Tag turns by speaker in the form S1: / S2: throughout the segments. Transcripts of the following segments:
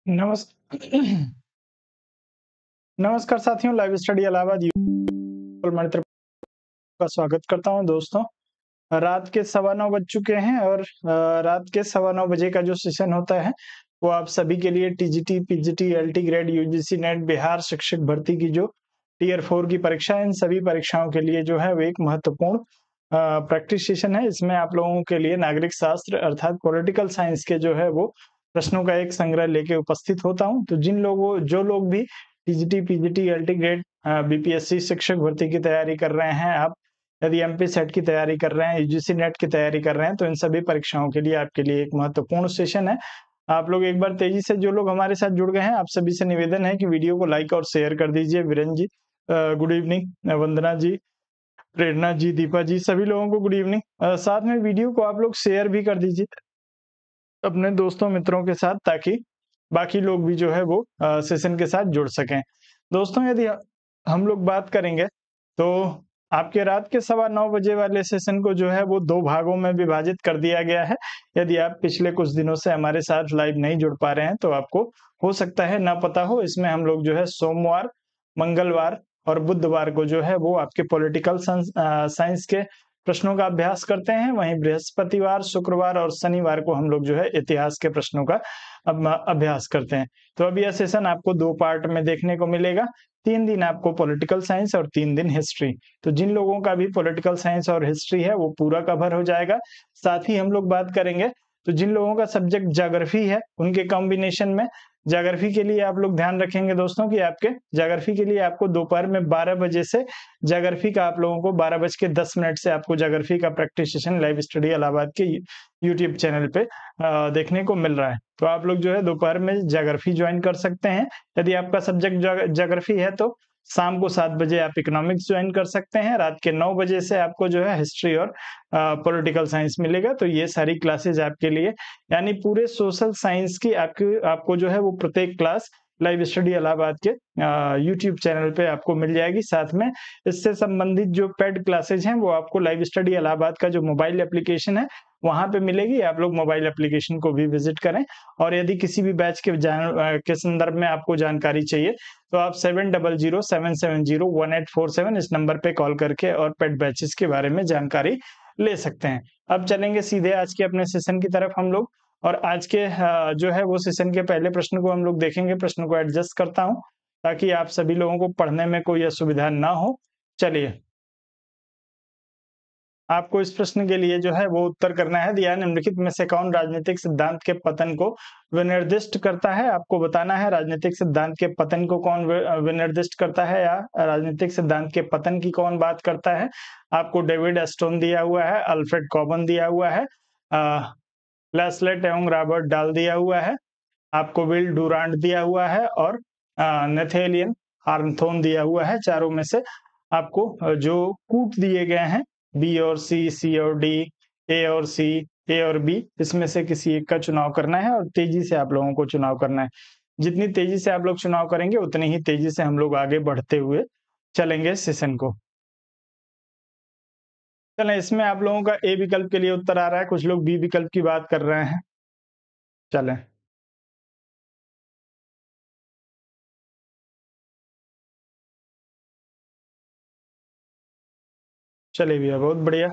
S1: नमस् नमस्कार साथियों, लाइव स्टडी इलाहाबाद मंत्र का स्वागत करता हूं दोस्तों। रात के 9:15 बज चुके हैं और रात के 9:15 बजे का जो सेशन होता है वो आप सभी के लिए TGT, PGT, LT grade, UGC net, Bihar शिक्षक भर्ती की जो टियर 4 की परीक्षा है, इन सभी परीक्षाओं के लिए जो है वो एक महत्वपूर्ण प्रैक्टिस सेशन है। इसमें आप लोगों के लिए नागरिक शास्त्र अर्थात पॉलिटिकल साइंस के जो है वो प्रश्नों का एक संग्रह लेके उपस्थित होता हूं। तो जो लोग भी TGT, PGT, LT grade, BPSC शिक्षक भर्ती की तैयारी कर रहे हैं, आप यदि एमपी सेट की तैयारी कर रहे हैं, यूजीसी नेट की तैयारी कर रहे हैं, तो इन सभी परीक्षाओं के लिए आपके लिए एक महत्वपूर्ण सेशन है। आप लोग एक बार तेजी से जो लोग हमारे साथ जुड़ गए हैं, आप सभी से निवेदन है कि वीडियो को लाइक और शेयर कर दीजिए। वीरेंद्र जी गुड इवनिंग, वंदना जी, प्रेरणा जी, दीपा जी, सभी लोगों को गुड इवनिंग। साथ में वीडियो को आप लोग शेयर भी कर दीजिए अपने दोस्तों मित्रों के साथ, ताकि बाकी लोग भी जो है वो सेशन के साथ जुड़ सकें। दोस्तों, यदि हम लोग बात करेंगे तो आपके रात के 9:15 बजे वाले सेशन को जो है वो 2 भागों में विभाजित कर दिया गया है। यदि आप पिछले कुछ दिनों से हमारे साथ लाइव नहीं जुड़ पा रहे हैं तो आपको हो सकता है ना पता हो, इसमें हम लोग जो है सोमवार, मंगलवार और बुधवार को जो है वो आपके पॉलिटिकल साइंस के प्रश्नों का अभ्यास करते हैं। वहीं बृहस्पतिवार, शुक्रवार और शनिवार को हम लोग जो है इतिहास के प्रश्नों का अभ्यास करते हैं। तो अब यह सेशन आपको 2 पार्ट में देखने को मिलेगा। 3 दिन आपको पॉलिटिकल साइंस और 3 दिन हिस्ट्री। तो जिन लोगों का भी पॉलिटिकल साइंस और हिस्ट्री है वो पूरा कवर हो जाएगा। साथ ही हम लोग बात करेंगे तो जिन लोगों का सब्जेक्ट ज्योग्राफी है उनके कॉम्बिनेशन में ज्योग्राफी के लिए आप लोग ध्यान रखेंगे दोस्तों कि आपके ज्योग्राफी के लिए आपको दोपहर में 12 बजे से ज्योग्राफी का आप लोगों को 12:10 से आपको ज्योग्राफी का practice session live study Allahabad के यूट्यूब चैनल पे देखने को मिल रहा है। तो आप लोग जो है दोपहर में ज्योग्राफी ज्वाइन कर सकते हैं। यदि आपका सब्जेक्ट ज्योग्राफी है तो शाम को 7 बजे आप इकोनॉमिक्स ज्वाइन कर सकते हैं। रात के 9 बजे से आपको जो है हिस्ट्री और पॉलिटिकल साइंस मिलेगा। तो ये सारी क्लासेज आपके लिए, यानी पूरे सोशल साइंस की आपको जो है वो प्रत्येक क्लास लाइव स्टडी इलाहाबाद के यूट्यूब चैनल पे आपको मिल जाएगी। साथ में इससे संबंधित जो पेड क्लासेज हैं वो आपको लाइव स्टडी इलाहाबाद का जो मोबाइल एप्लीकेशन है वहां पे मिलेगी। आप लोग मोबाइल एप्लीकेशन को भी विजिट करें। और यदि किसी भी बैच के संदर्भ में आपको जानकारी चाहिए तो आप 7007701847 इस नंबर पे कॉल करके और पेड बैचेस के बारे में जानकारी ले सकते हैं। अब चलेंगे सीधे आज के अपने सेशन की तरफ हम लोग। और आज के जो है वो सेशन के पहले प्रश्न को हम लोग देखेंगे। प्रश्न को एडजस्ट करता हूं ताकि आप सभी लोगों को पढ़ने में कोई असुविधा ना हो। चलिए, आपको इस प्रश्न के लिए जो है वो उत्तर करना है। दिया निम्नलिखित में से कौन राजनीतिक सिद्धांत के पतन को विनिर्दिष्ट करता है। आपको बताना है राजनीतिक सिद्धांत के पतन को कौन विनिर्दिष्ट करता है, या राजनीतिक सिद्धांत के पतन की कौन बात करता है। आपको डेविड एस्टोन दिया हुआ है, अल्फ्रेड कॉबन दिया हुआ है, लेस्ले एवं रॉबर्ट डाल दिया हुआ है, आपको विल डुरांट दिया हुआ है और नेथेलियन हार्नथोन दिया हुआ है। चारों में से आपको जो कूट दिए गए हैं बी और सी और डी, ए और सी, ए और बी, इसमें से किसी एक का चुनाव करना है और तेजी से आप लोगों को चुनाव करना है। जितनी तेजी से आप लोग चुनाव करेंगे उतनी ही तेजी से हम लोग आगे बढ़ते हुए चलेंगे सेशन को। चलें, इसमें आप लोगों का ए विकल्प के लिए उत्तर आ रहा है, कुछ लोग बी विकल्प की बात कर रहे हैं। चलें, चलिए भैया, बहुत बढ़िया।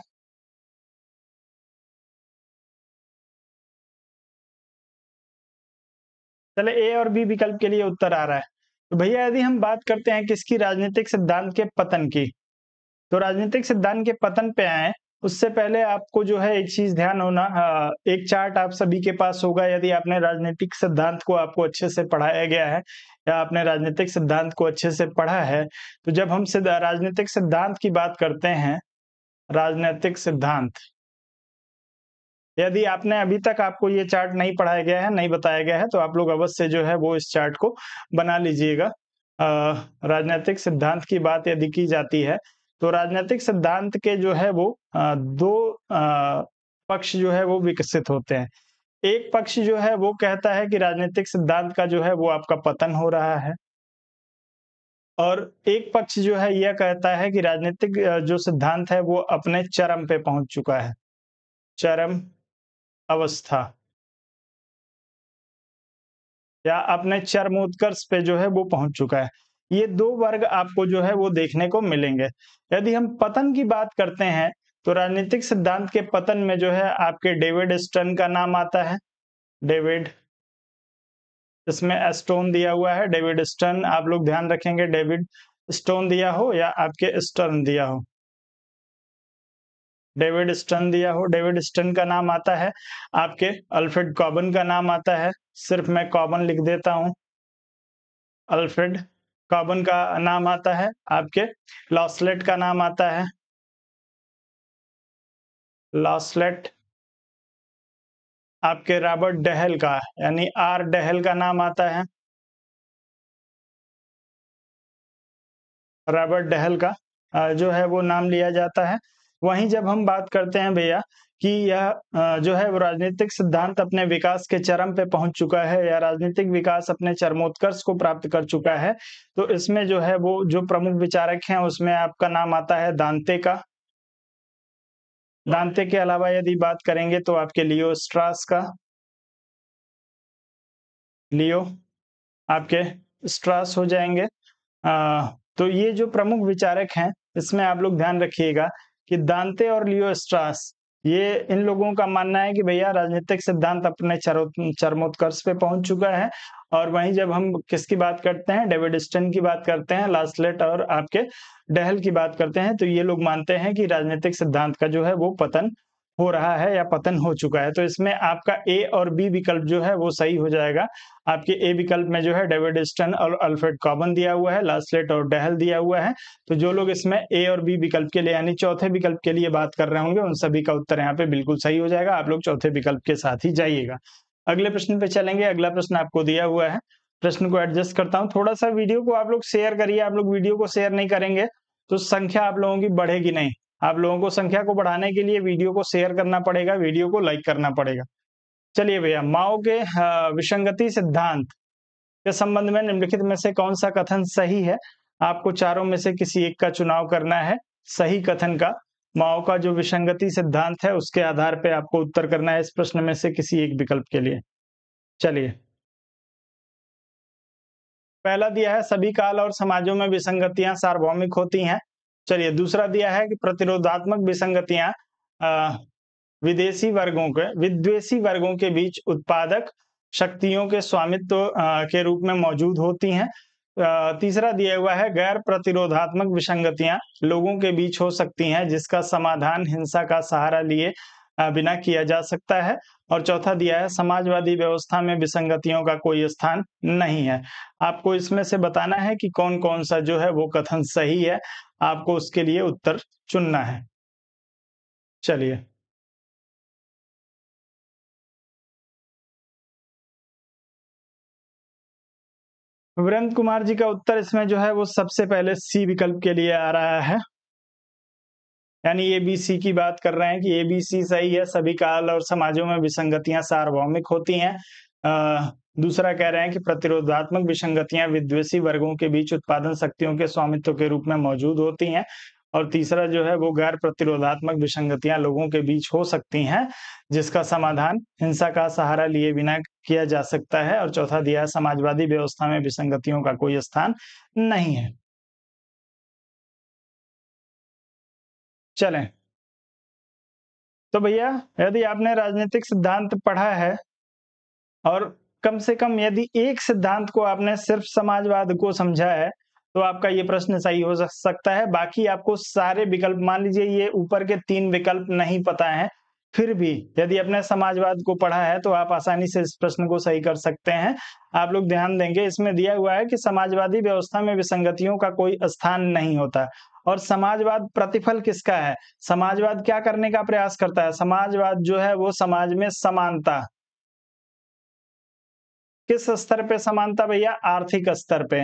S1: चले, ए और बी विकल्प के लिए उत्तर आ रहा है। तो भैया यदि हम बात करते हैं किसकी, राजनीतिक सिद्धांत के पतन की, तो राजनीतिक सिद्धांत के पतन पे आए उससे पहले आपको जो है एक चीज ध्यान होना, एक चार्ट आप सभी के पास होगा। यदि आपने राजनीतिक सिद्धांत को आपको अच्छे से पढ़ाया गया है या आपने राजनीतिक सिद्धांत को अच्छे से पढ़ा है, तो जब हम राजनीतिक सिद्धांत की बात करते हैं, राजनीतिक सिद्धांत, यदि आपने अभी तक आपको ये चार्ट नहीं पढ़ाया गया है, नहीं बताया गया है, तो आप लोग अवश्य जो है वो इस चार्ट को बना लीजिएगा। राजनीतिक सिद्धांत की बात यदि की जाती है तो राजनीतिक सिद्धांत के जो है वो दो पक्ष जो है वो विकसित होते हैं। एक पक्ष जो है वो कहता है कि राजनीतिक सिद्धांत का जो है वो आपका पतन हो रहा है, और एक पक्ष जो है यह कहता है कि राजनीतिक जो सिद्धांत है वो अपने चरम पे पहुंच चुका है, चरम अवस्था। या अपने चरमोत्कर्ष पे जो है वो पहुंच चुका है। ये दो वर्ग आपको जो है वो देखने को मिलेंगे। यदि हम पतन की बात करते हैं तो राजनीतिक सिद्धांत के पतन में जो है आपके डेविड स्टर्न का नाम आता है। डेविड, इसमें स्टोन दिया हुआ है, डेविड स्टर्न। आप लोग ध्यान रखेंगे, डेविड स्टोन दिया हो या आपके स्टर्न दिया हो, डेविड स्टर्न दिया हो, डेविड स्टर्न का नाम आता है। आपके अल्फ्रेड कॉबन का नाम आता है, सिर्फ मैं कॉबन लिख देता हूं। अल्फ्रेड कॉबन का नाम आता है। आपके लॉसलेट का नाम आता है, लॉसलेट। आपके रॉबर्ट डहेल का यानी आर डहेल का नाम आता है, रॉबर्ट डहेल का जो है वो नाम लिया जाता है। वहीं जब हम बात करते हैं भैया कि यह जो है वो राजनीतिक सिद्धांत अपने विकास के चरम पे पहुंच चुका है या राजनीतिक विकास अपने चरमोत्कर्ष को प्राप्त कर चुका है, तो इसमें जो है वो जो प्रमुख विचारक हैं उसमें आपका नाम आता है दांते का। दांते के अलावा यदि बात करेंगे तो आपके लियो स्ट्रास का, लियो आपके स्ट्रास हो जाएंगे। तो ये जो प्रमुख विचारक हैं, इसमें आप लोग ध्यान रखिएगा कि दांते और लियो स्ट्रास, ये इन लोगों का मानना है कि भैया राजनीतिक सिद्धांत अपने चरमोत्कर्ष पे पहुंच चुका है। और वहीं जब हम किसकी बात करते हैं, डेविड स्टर्न की बात करते हैं, लास्लेट और आपके डहल की बात करते हैं, तो ये लोग मानते हैं कि राजनीतिक सिद्धांत का जो है वो पतन हो रहा है या पतन हो चुका है। तो इसमें आपका ए और बी विकल्प जो है वो सही हो जाएगा। आपके ए विकल्प में जो है डेविड स्टर्न और अल्फ्रेड कॉबन दिया हुआ है, लास्लेट और डहल दिया हुआ है। तो जो लोग इसमें ए और बी विकल्प के लिए यानी चौथे विकल्प के लिए बात कर रहे होंगे, उन सभी का उत्तर यहाँ पे बिल्कुल सही हो जाएगा। आप लोग चौथे विकल्प के साथ ही जाइएगा। अगले प्रश्न पे चलेंगे। अगला प्रश्न आपको दिया हुआ है, प्रश्न को एडजस्ट करता हूँ थोड़ा सा। वीडियो को आप लोग शेयर करिए। आप लोग वीडियो को शेयर नहीं करेंगे तो संख्या आप लोगों की बढ़ेगी नहीं। आप लोगों को संख्या को बढ़ाने के लिए वीडियो को शेयर करना पड़ेगा, वीडियो को लाइक करना पड़ेगा। चलिए भैया, माओ के विसंगति सिद्धांत के संबंध में निम्नलिखित में से कौन सा कथन सही है? आपको चारों में से किसी एक का चुनाव करना है सही कथन का। माओ का जो विसंगति सिद्धांत है उसके आधार पे आपको उत्तर करना है इस प्रश्न में से किसी एक विकल्प के लिए। चलिए, पहला दिया है सभी काल और समाजों में विसंगतियां सार्वभौमिक होती हैं। चलिए, दूसरा दिया है कि प्रतिरोधात्मक विसंगतियां विद्वेषी वर्गों के बीच उत्पादक शक्तियों के स्वामित्व के रूप में मौजूद होती हैं। तीसरा दिया हुआ है गैर प्रतिरोधात्मक विसंगतियां लोगों के बीच हो सकती हैं जिसका समाधान हिंसा का सहारा लिए बिना किया जा सकता है। और चौथा दिया है समाजवादी व्यवस्था में विसंगतियों का कोई स्थान नहीं है। आपको इसमें से बताना है कि कौन कौन सा जो है वो कथन सही है। आपको उसके लिए उत्तर चुनना है। चलिए, वीरेंद्र कुमार जी का उत्तर इसमें जो है वो सबसे पहले सी विकल्प के लिए आ रहा है, यानी एबीसी की बात कर रहे हैं कि एबीसी सही है, सभी काल और समाजों में विसंगतियां सार्वभौमिक होती हैं। दूसरा कह रहे हैं कि प्रतिरोधात्मक विसंगतियां विद्वेषी वर्गों के बीच उत्पादन शक्तियों के स्वामित्व के रूप में मौजूद होती हैं। और तीसरा जो है वो गैर प्रतिरोधात्मक विसंगतियां लोगों के बीच हो सकती हैं जिसका समाधान हिंसा का सहारा लिए बिना किया जा सकता है। और चौथा दिया है समाजवादी व्यवस्था में विसंगतियों का कोई स्थान नहीं है। चलें, तो भैया यदि आपने राजनीतिक सिद्धांत पढ़ा है और कम से कम यदि एक सिद्धांत को आपने सिर्फ समाजवाद को समझा है, तो आपका ये प्रश्न सही हो सकता है। बाकी आपको सारे विकल्प, मान लीजिए ये ऊपर के 3 विकल्प नहीं पता है, फिर भी यदि आपने समाजवाद को पढ़ा है तो आप आसानी से इस प्रश्न को सही कर सकते हैं। आप लोग ध्यान देंगे, इसमें दिया हुआ है कि समाजवादी व्यवस्था में विसंगतियों का कोई स्थान नहीं होता। और समाजवाद प्रतिफल किसका है? समाजवाद क्या करने का प्रयास करता है? समाजवाद जो है वो समाज में समानता, किस स्तर पे समानता भैया? आर्थिक स्तर पे।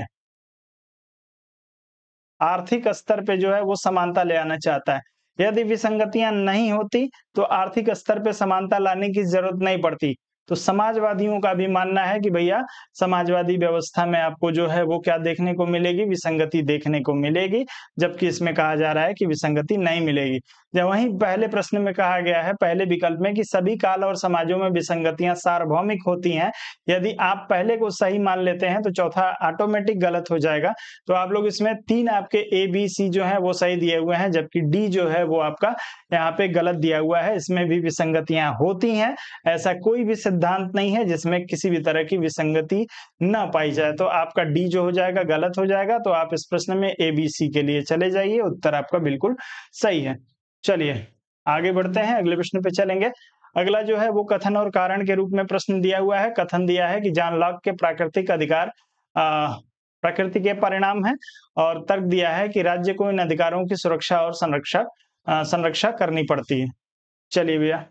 S1: आर्थिक स्तर पे जो है वो समानता ले आना चाहता है। यदि विसंगतियां नहीं होती तो आर्थिक स्तर पे समानता लाने की जरूरत नहीं पड़ती। तो समाजवादियों का भी मानना है कि भैया समाजवादी व्यवस्था में आपको जो है वो क्या देखने को मिलेगी, विसंगति देखने को मिलेगी, जबकि इसमें कहा जा रहा है कि विसंगति नहीं मिलेगी। जब वहीं पहले प्रश्न में कहा गया है, पहले विकल्प में, कि सभी काल और समाजों में विसंगतियां सार्वभौमिक होती हैं। यदि आप पहले को सही मान लेते हैं तो चौथा ऑटोमेटिक गलत हो जाएगा। तो आप लोग इसमें 3 आपके ए, बी, सी जो है वो सही दिए हुए हैं, जबकि डी जो है वो आपका यहाँ पे गलत दिया हुआ है। इसमें भी विसंगतियां होती हैं, ऐसा कोई भी सिद्धांत नहीं है जिसमें किसी भी तरह की विसंगति ना पाई जाए। तो आपका डी जो हो जाएगा गलत हो जाएगा। तो आप इस प्रश्न में ए, बी, सी के लिए चले जाइए, उत्तर आपका बिल्कुल सही है। चलिए आगे बढ़ते हैं, अगले प्रश्न पे चलेंगे। अगला जो है वो कथन और कारण के रूप में प्रश्न दिया हुआ है। कथन दिया है कि जॉन लॉक के प्राकृतिक अधिकार प्रकृति के परिणाम है, और तर्क दिया है कि राज्य को इन अधिकारों की सुरक्षा और संरक्षा करनी पड़ती है। चलिए भैया,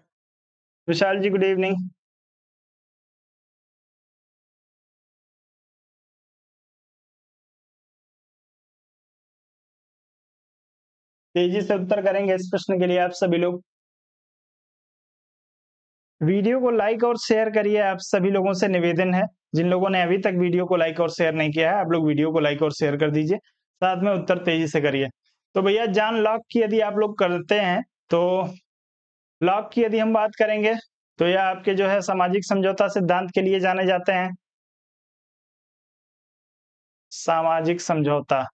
S1: विशाल जी गुड इवनिंग। तेजी से उत्तर करेंगे इस प्रश्न के लिए आप सभी लोग। वीडियो को लाइक और शेयर करिए, आप सभी लोगों से निवेदन है। जिन लोगों ने अभी तक वीडियो को लाइक और शेयर नहीं किया है, आप लोग वीडियो को लाइक और शेयर कर दीजिए, साथ में उत्तर तेजी से करिए। तो भैया जॉन लॉक की यदि आप लोग करते हैं, तो लॉक की यदि हम बात करेंगे तो यह आपके जो है सामाजिक समझौता सिद्धांत के लिए जाने जाते हैं। सामाजिक समझौता,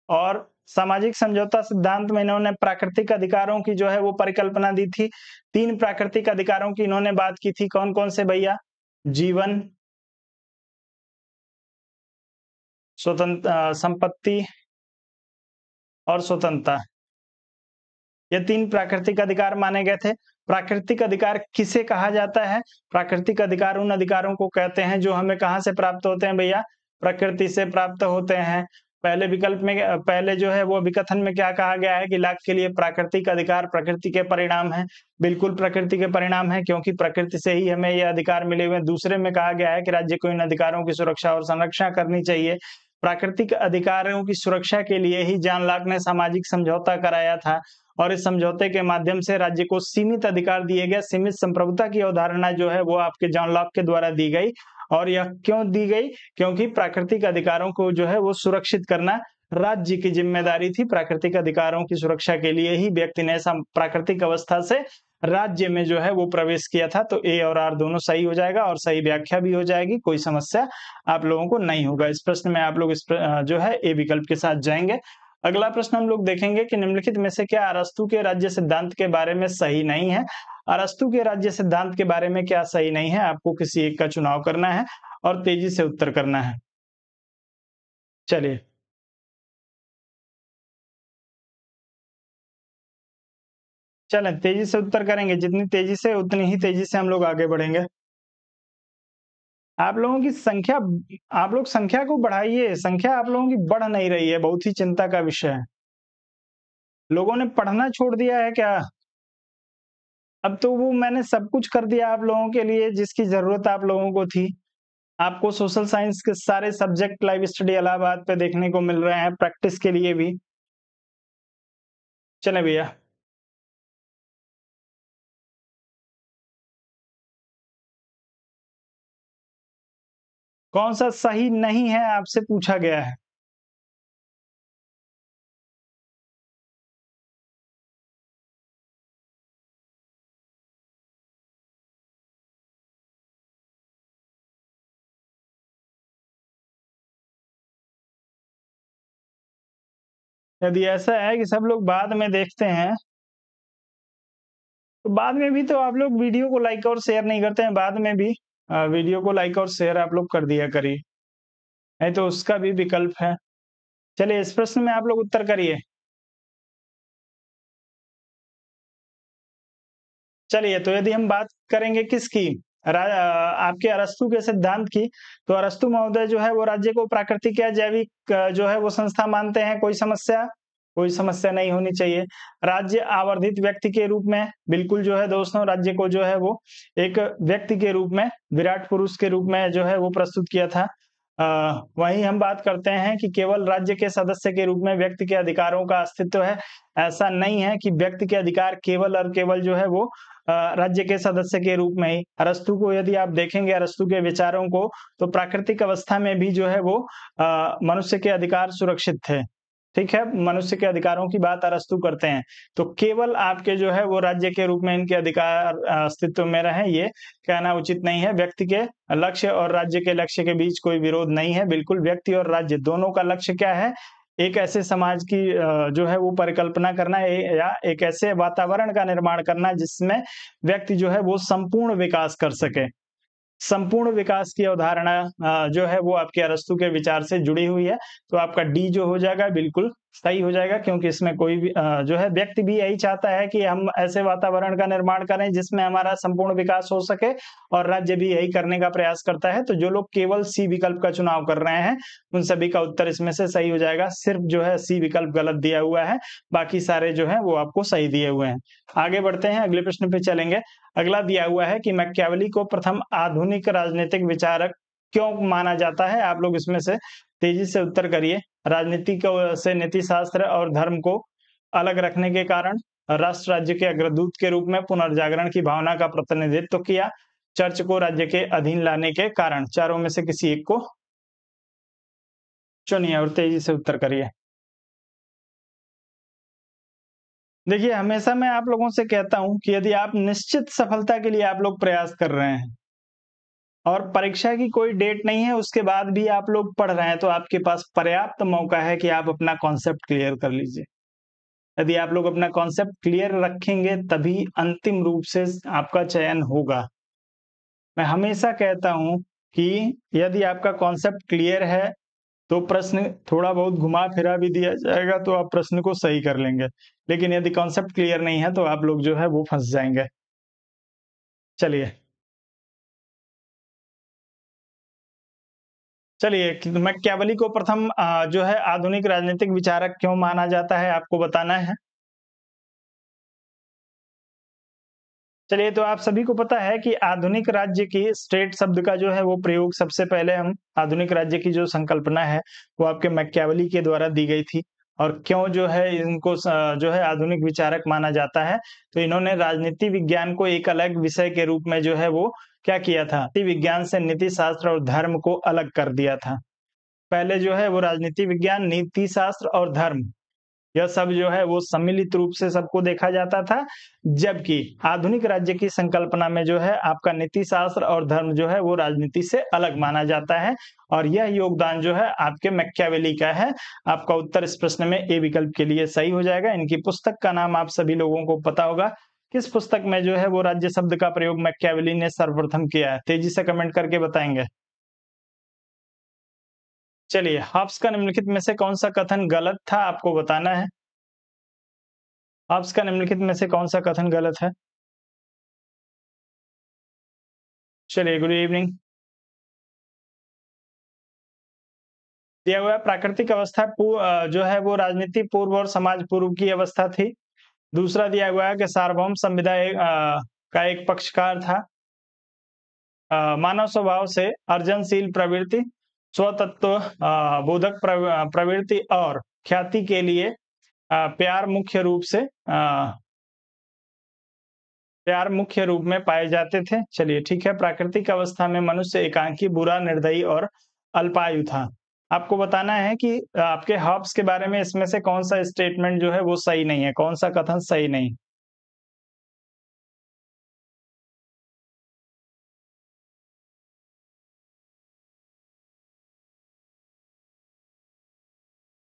S1: और सामाजिक समझौता सिद्धांत में इन्होंने प्राकृतिक अधिकारों की जो है वो परिकल्पना दी थी। 3 प्राकृतिक अधिकारों की इन्होंने बात की थी। कौन कौन से भैया? जीवन, संपत्ति और स्वतंत्रता। ये 3 प्राकृतिक अधिकार माने गए थे। प्राकृतिक अधिकार किसे कहा जाता है? प्राकृतिक अधिकार उन अधिकारों को कहते हैं जो हमें कहाँ से प्राप्त होते हैं भैया? प्रकृति से प्राप्त होते हैं। पहले विकल्प में पहले जो है वो विकथन में क्या कहा गया है कि लाभ के लिए प्राकृतिक अधिकार प्रकृति के परिणाम है। बिल्कुल प्रकृति के परिणाम है, क्योंकि प्रकृति से ही हमें ये अधिकार मिले हुए हैं। दूसरे में कहा गया है कि राज्य को इन अधिकारों की सुरक्षा और संरक्षण करनी चाहिए। प्राकृतिक अधिकारों की सुरक्षा के लिए ही जॉन लॉक ने सामाजिक समझौता कराया था, और इस समझौते के माध्यम से राज्य को सीमित अधिकार दिए गए। सीमित संप्रभुता की अवधारणा जो है वो आपके जॉन लॉक के द्वारा दी गई। और यह क्यों दी गई? क्योंकि प्राकृतिक अधिकारों को जो है वो सुरक्षित करना राज्य की जिम्मेदारी थी। प्राकृतिक अधिकारों की सुरक्षा के लिए ही व्यक्ति ने प्राकृतिक अवस्था से राज्य में जो है वो प्रवेश किया था। तो ए और आर दोनों सही हो जाएगा, और सही व्याख्या भी हो जाएगी, कोई समस्या आप लोगों को नहीं होगा। इस प्रश्न में आप लोग जो है ए विकल्प के साथ जाएंगे। अगला प्रश्न हम लोग देखेंगे कि निम्नलिखित में से क्या अरस्तु के राज्य सिद्धांत के बारे में सही नहीं है? अरस्तु के राज्य सिद्धांत के बारे में क्या सही नहीं है? आपको किसी एक का चुनाव करना है और तेजी से उत्तर करना है। चलिए चलें, तेजी से उत्तर करेंगे। जितनी तेजी से उतनी ही तेजी से हम लोग आगे बढ़ेंगे। आप लोगों की संख्या, आप लोग संख्या को बढ़ाइए। संख्या आप लोगों की बढ़ नहीं रही है, बहुत ही चिंता का विषय है। लोगों ने पढ़ना छोड़ दिया है क्या? अब तो वो मैंने सब कुछ कर दिया आप लोगों के लिए जिसकी जरूरत आप लोगों को थी। आपको सोशल साइंस के सारे सब्जेक्ट लाइव स्टडी इलाहाबाद पे देखने को मिल रहे हैं, प्रैक्टिस के लिए भी। चले भैया, कौन सा सही नहीं है आपसे पूछा गया है। यदि ऐसा है कि सब लोग बाद में देखते हैं, तो बाद में भी तो आप लोग वीडियो को लाइक और शेयर नहीं करते हैं। बाद में भी वीडियो को लाइक और शेयर आप लोग कर दिया करिए, नहीं तो उसका भी विकल्प है। चलिए इस प्रश्न में आप लोग उत्तर करिए। चलिए, तो यदि हम बात करेंगे किसकी, आपके अरस्तु के सिद्धांत की, तो अरस्तु महोदय जो है वो राज्य को प्राकृतिक या जैविक जो है वो संस्था मानते हैं। कोई समस्या? कोई समस्या नहीं होनी चाहिए। राज्य आवर्धित व्यक्ति के रूप में, बिल्कुल जो है दोस्तों, राज्य को जो है वो एक व्यक्ति के रूप में, विराट पुरुष के रूप में जो है वो प्रस्तुत किया था। वहीं हम बात करते हैं कि केवल राज्य के सदस्य के रूप में व्यक्ति के अधिकारों का अस्तित्व है। ऐसा नहीं है कि व्यक्ति के अधिकार केवल और केवल जो है वो राज्य के सदस्य के रूप में ही। अरस्तू को यदि आप देखेंगे, अरस्तू के विचारों को, तो प्राकृतिक अवस्था में भी जो है वो मनुष्य के अधिकार सुरक्षित थे। ठीक है, मनुष्य के अधिकारों की बात अरस्तू करते हैं। तो केवल आपके जो है वो राज्य के रूप में इनके अधिकार अस्तित्व में रहे, ये कहना उचित नहीं है। व्यक्ति के लक्ष्य और राज्य के लक्ष्य के बीच कोई विरोध नहीं है। बिल्कुल, व्यक्ति और राज्य दोनों का लक्ष्य क्या है? एक ऐसे समाज की जो है वो परिकल्पना करना या एक ऐसे वातावरण का निर्माण करना जिसमें व्यक्ति जो है वो संपूर्ण विकास कर सके। संपूर्ण विकास की अवधारणा जो है वो आपके अरस्तू के विचार से जुड़ी हुई है। तो आपका डी जो हो जाएगा बिल्कुल सही हो जाएगा, क्योंकि इसमें कोई भी जो है व्यक्ति भी यही चाहता है कि हम ऐसे वातावरण का निर्माण करें जिसमें हमारा संपूर्ण विकास हो सके, और राज्य भी यही करने का प्रयास करता है। तो जो लोग केवल सी विकल्प का चुनाव कर रहे हैं उन सभी का उत्तर इसमें से सही हो जाएगा। सिर्फ जो है सी विकल्प गलत दिया हुआ है, बाकी सारे जो है वो आपको सही दिए हुए हैं। आगे बढ़ते हैं, अगले प्रश्न पे चलेंगे। अगला दिया हुआ है कि मैकियावेली को प्रथम आधुनिक राजनीतिक विचारक क्यों माना जाता है? आप लोग इसमें से तेजी से उत्तर करिए। राजनीति को से नीति शास्त्र और धर्म को अलग रखने के कारण, राष्ट्र राज्य के अग्रदूत के रूप में पुनर्जागरण की भावना का प्रतिनिधित्व किया, चर्च को राज्य के अधीन लाने के कारण। चारों में से किसी एक को चुनिए और तेजी से उत्तर करिए। देखिए, हमेशा मैं आप लोगों से कहता हूं कि यदि आप निश्चित सफलता के लिए आप लोग प्रयास कर रहे हैं और परीक्षा की कोई डेट नहीं है, उसके बाद भी आप लोग पढ़ रहे हैं, तो आपके पास पर्याप्त मौका है कि आप अपना कॉन्सेप्ट क्लियर कर लीजिए। यदि आप लोग अपना कॉन्सेप्ट क्लियर रखेंगे तभी अंतिम रूप से आपका चयन होगा। मैं हमेशा कहता हूं कि यदि आपका कॉन्सेप्ट क्लियर है तो प्रश्न थोड़ा बहुत घुमा-फिरा भी दिया जाएगा तो आप प्रश्न को सही कर लेंगे। लेकिन यदि कॉन्सेप्ट क्लियर नहीं है तो आप लोग जो है वो फँस जाएँगे। चलिए, चलिए कि मैकियावेली को प्रथम जो है आधुनिक राजनीतिक विचारक क्यों माना जाता है, आपको बताना है। चलिए, तो आप सभी को पता है कि आधुनिक राज्य की स्टेट शब्द का जो है वो प्रयोग सबसे पहले हम आधुनिक राज्य की जो संकल्पना है वो आपके मैकियावेली के द्वारा दी गई थी। और क्यों जो है इनको जो है आधुनिक विचारक माना जाता है, तो इन्होंने राजनीति विज्ञान को एक अलग विषय के रूप में जो है वो क्या किया था, नीति विज्ञान से नीति शास्त्र और धर्म को अलग कर दिया था। पहले जो है वो राजनीति विज्ञान, नीति शास्त्र और धर्म, यह सब जो है वो सम्मिलित रूप से सबको देखा जाता था। जबकि आधुनिक राज्य की संकल्पना में जो है आपका नीति शास्त्र और धर्म जो है वो राजनीति से अलग माना जाता है। और यह योगदान जो है आपके मैकियावेली का है। आपका उत्तर इस प्रश्न में ए विकल्प के लिए सही हो जाएगा। इनकी पुस्तक का नाम आप सभी लोगों को पता होगा। किस पुस्तक में जो है वो राज्य शब्द का प्रयोग मैकियावेली ने सर्वप्रथम किया है? तेजी से कमेंट करके बताएंगे। चलिए, हॉब्स का निम्नलिखित में से कौन सा कथन गलत था, आपको बताना है। हॉब्स का निम्नलिखित में से कौन सा कथन गलत है? चलिए, गुड इवनिंग। दिया हुआ है प्राकृतिक अवस्था जो है वो राजनीति पूर्व और समाज पूर्व की अवस्था थी। दूसरा दिया हुआ है कि सार्वभौम संविदा का एक पक्षकार था। मानव स्वभाव से अर्जनशील प्रवृत्ति, स्वतत्व बोधक प्रवृत्ति और ख्याति के लिए प्यार मुख्य रूप में पाए जाते थे। चलिए ठीक है, प्राकृतिक अवस्था में मनुष्य एकांकी, बुरा, निर्दयी और अल्पायु था। आपको बताना है कि आपके हॉब्स के बारे में इसमें से कौन सा स्टेटमेंट जो है वो सही नहीं है, कौन सा कथन सही नहीं।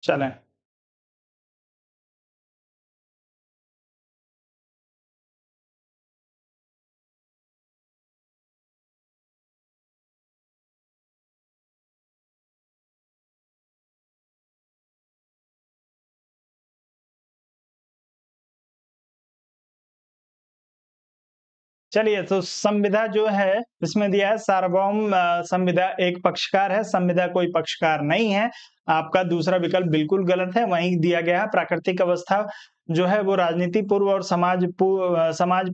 S1: चलें। चलिए, तो संविदा जो है इसमें दिया है सार्वभौम संविदा एक पक्षकार है, संविदा कोई पक्षकार नहीं है। आपका दूसरा विकल्प बिल्कुल गलत है। वहीं दिया गया है प्राकृतिक अवस्था जो है वो राजनीति पूर्व और समाज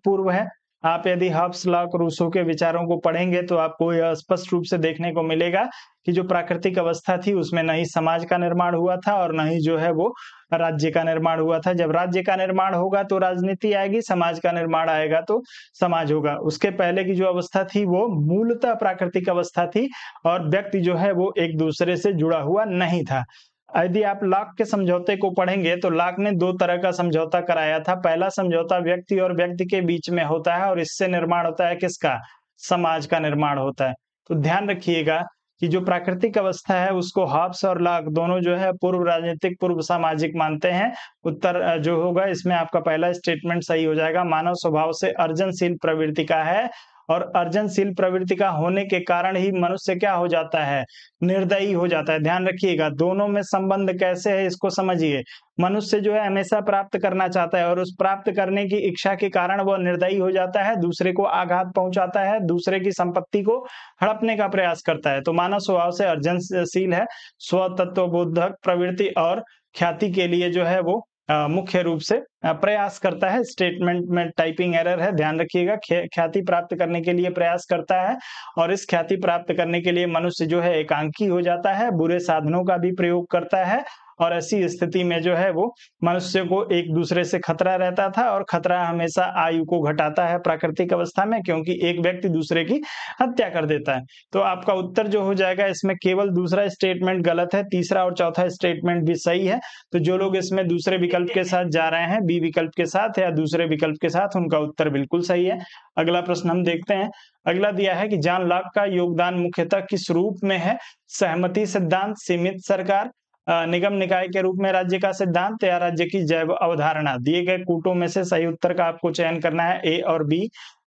S1: पूर्व है। आप यदि हॉब्स, लॉक, रूसो के विचारों को पढ़ेंगे तो आपको यह स्पष्ट रूप से देखने को मिलेगा कि जो प्राकृतिक अवस्था थी उसमें न ही समाज का निर्माण हुआ था और न ही जो है वो राज्य का निर्माण हुआ था। जब राज्य का निर्माण होगा तो राजनीति आएगी, समाज का निर्माण आएगा तो समाज होगा। उसके पहले की जो अवस्था थी वो मूलतः प्राकृतिक अवस्था थी और व्यक्ति जो है वो एक दूसरे से जुड़ा हुआ नहीं था। यदि आप लॉक के समझौते को पढ़ेंगे तो लॉक ने 2 तरह का समझौता कराया था। पहला समझौता व्यक्ति और व्यक्ति के बीच में होता है और इससे निर्माण होता है किसका? समाज का निर्माण होता है। तो ध्यान रखिएगा कि जो प्राकृतिक अवस्था है उसको हॉब्स और लॉक दोनों जो है पूर्व राजनीतिक, पूर्व सामाजिक मानते हैं। उत्तर जो होगा इसमें आपका पहला स्टेटमेंट सही हो जाएगा। मानव स्वभाव से अर्जनशील प्रवृत्ति का है और अर्जनशील प्रवृत्ति का होने के कारण ही मनुष्य क्या हो जाता है? निर्दयी हो जाता है। ध्यान रखिएगा, दोनों में संबंध कैसे है इसको समझिए। मनुष्य जो है हमेशा प्राप्त करना चाहता है और उस प्राप्त करने की इच्छा के कारण वह निर्दयी हो जाता है, दूसरे को आघात पहुँचाता है, दूसरे की संपत्ति को हड़पने का प्रयास करता है। तो मानव स्वभाव से अर्जनशील है, स्वतत्वबोधक प्रवृत्ति और ख्याति के लिए जो है वो मुख्य रूप से प्रयास करता है। स्टेटमेंट में टाइपिंग एरर है, ध्यान रखिएगा। ख्याति प्राप्त करने के लिए प्रयास करता है और इस ख्याति प्राप्त करने के लिए मनुष्य जो है एकांकी हो जाता है, बुरे साधनों का भी प्रयोग करता है और ऐसी स्थिति में जो है वो मनुष्य को एक दूसरे से खतरा रहता था और खतरा हमेशा आयु को घटाता है प्राकृतिक अवस्था में, क्योंकि एक व्यक्ति दूसरे की हत्या कर देता है। तो आपका उत्तर जो हो जाएगा इसमें केवल दूसरा स्टेटमेंट गलत है, तीसरा और चौथा स्टेटमेंट भी सही है। तो जो लोग इसमें दूसरे विकल्प के साथ जा रहे हैं, बी विकल्प के साथ या दूसरे विकल्प के साथ, उनका उत्तर बिल्कुल सही है। अगला प्रश्न हम देखते हैं। अगला दिया है कि जॉन लॉक का योगदान मुख्यतः किस रूप में है? सहमति सिद्धांत, सीमित सरकार, निगम निकाय के रूप में राज्य का सिद्धांत या राज्य की जैव अवधारणा। दिए गए कूटों में से सही उत्तर का आपको चयन करना है। ए और बी,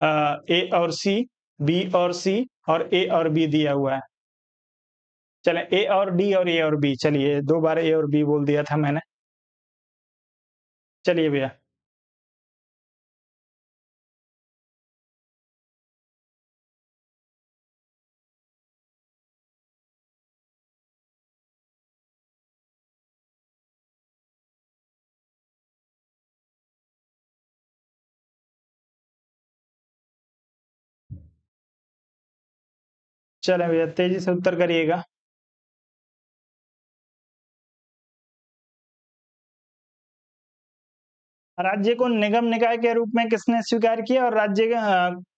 S1: ए और सी, बी और सी और ए और बी दिया हुआ है। चलें, ए और डी और ए और बी। चलिए, 2 बार ए और बी बोल दिया था मैंने। चलिए भैया। चलें भैया, तेजी से उत्तर करिएगा। राज्य को निगम निकाय के रूप में किसने स्वीकार किया और राज्य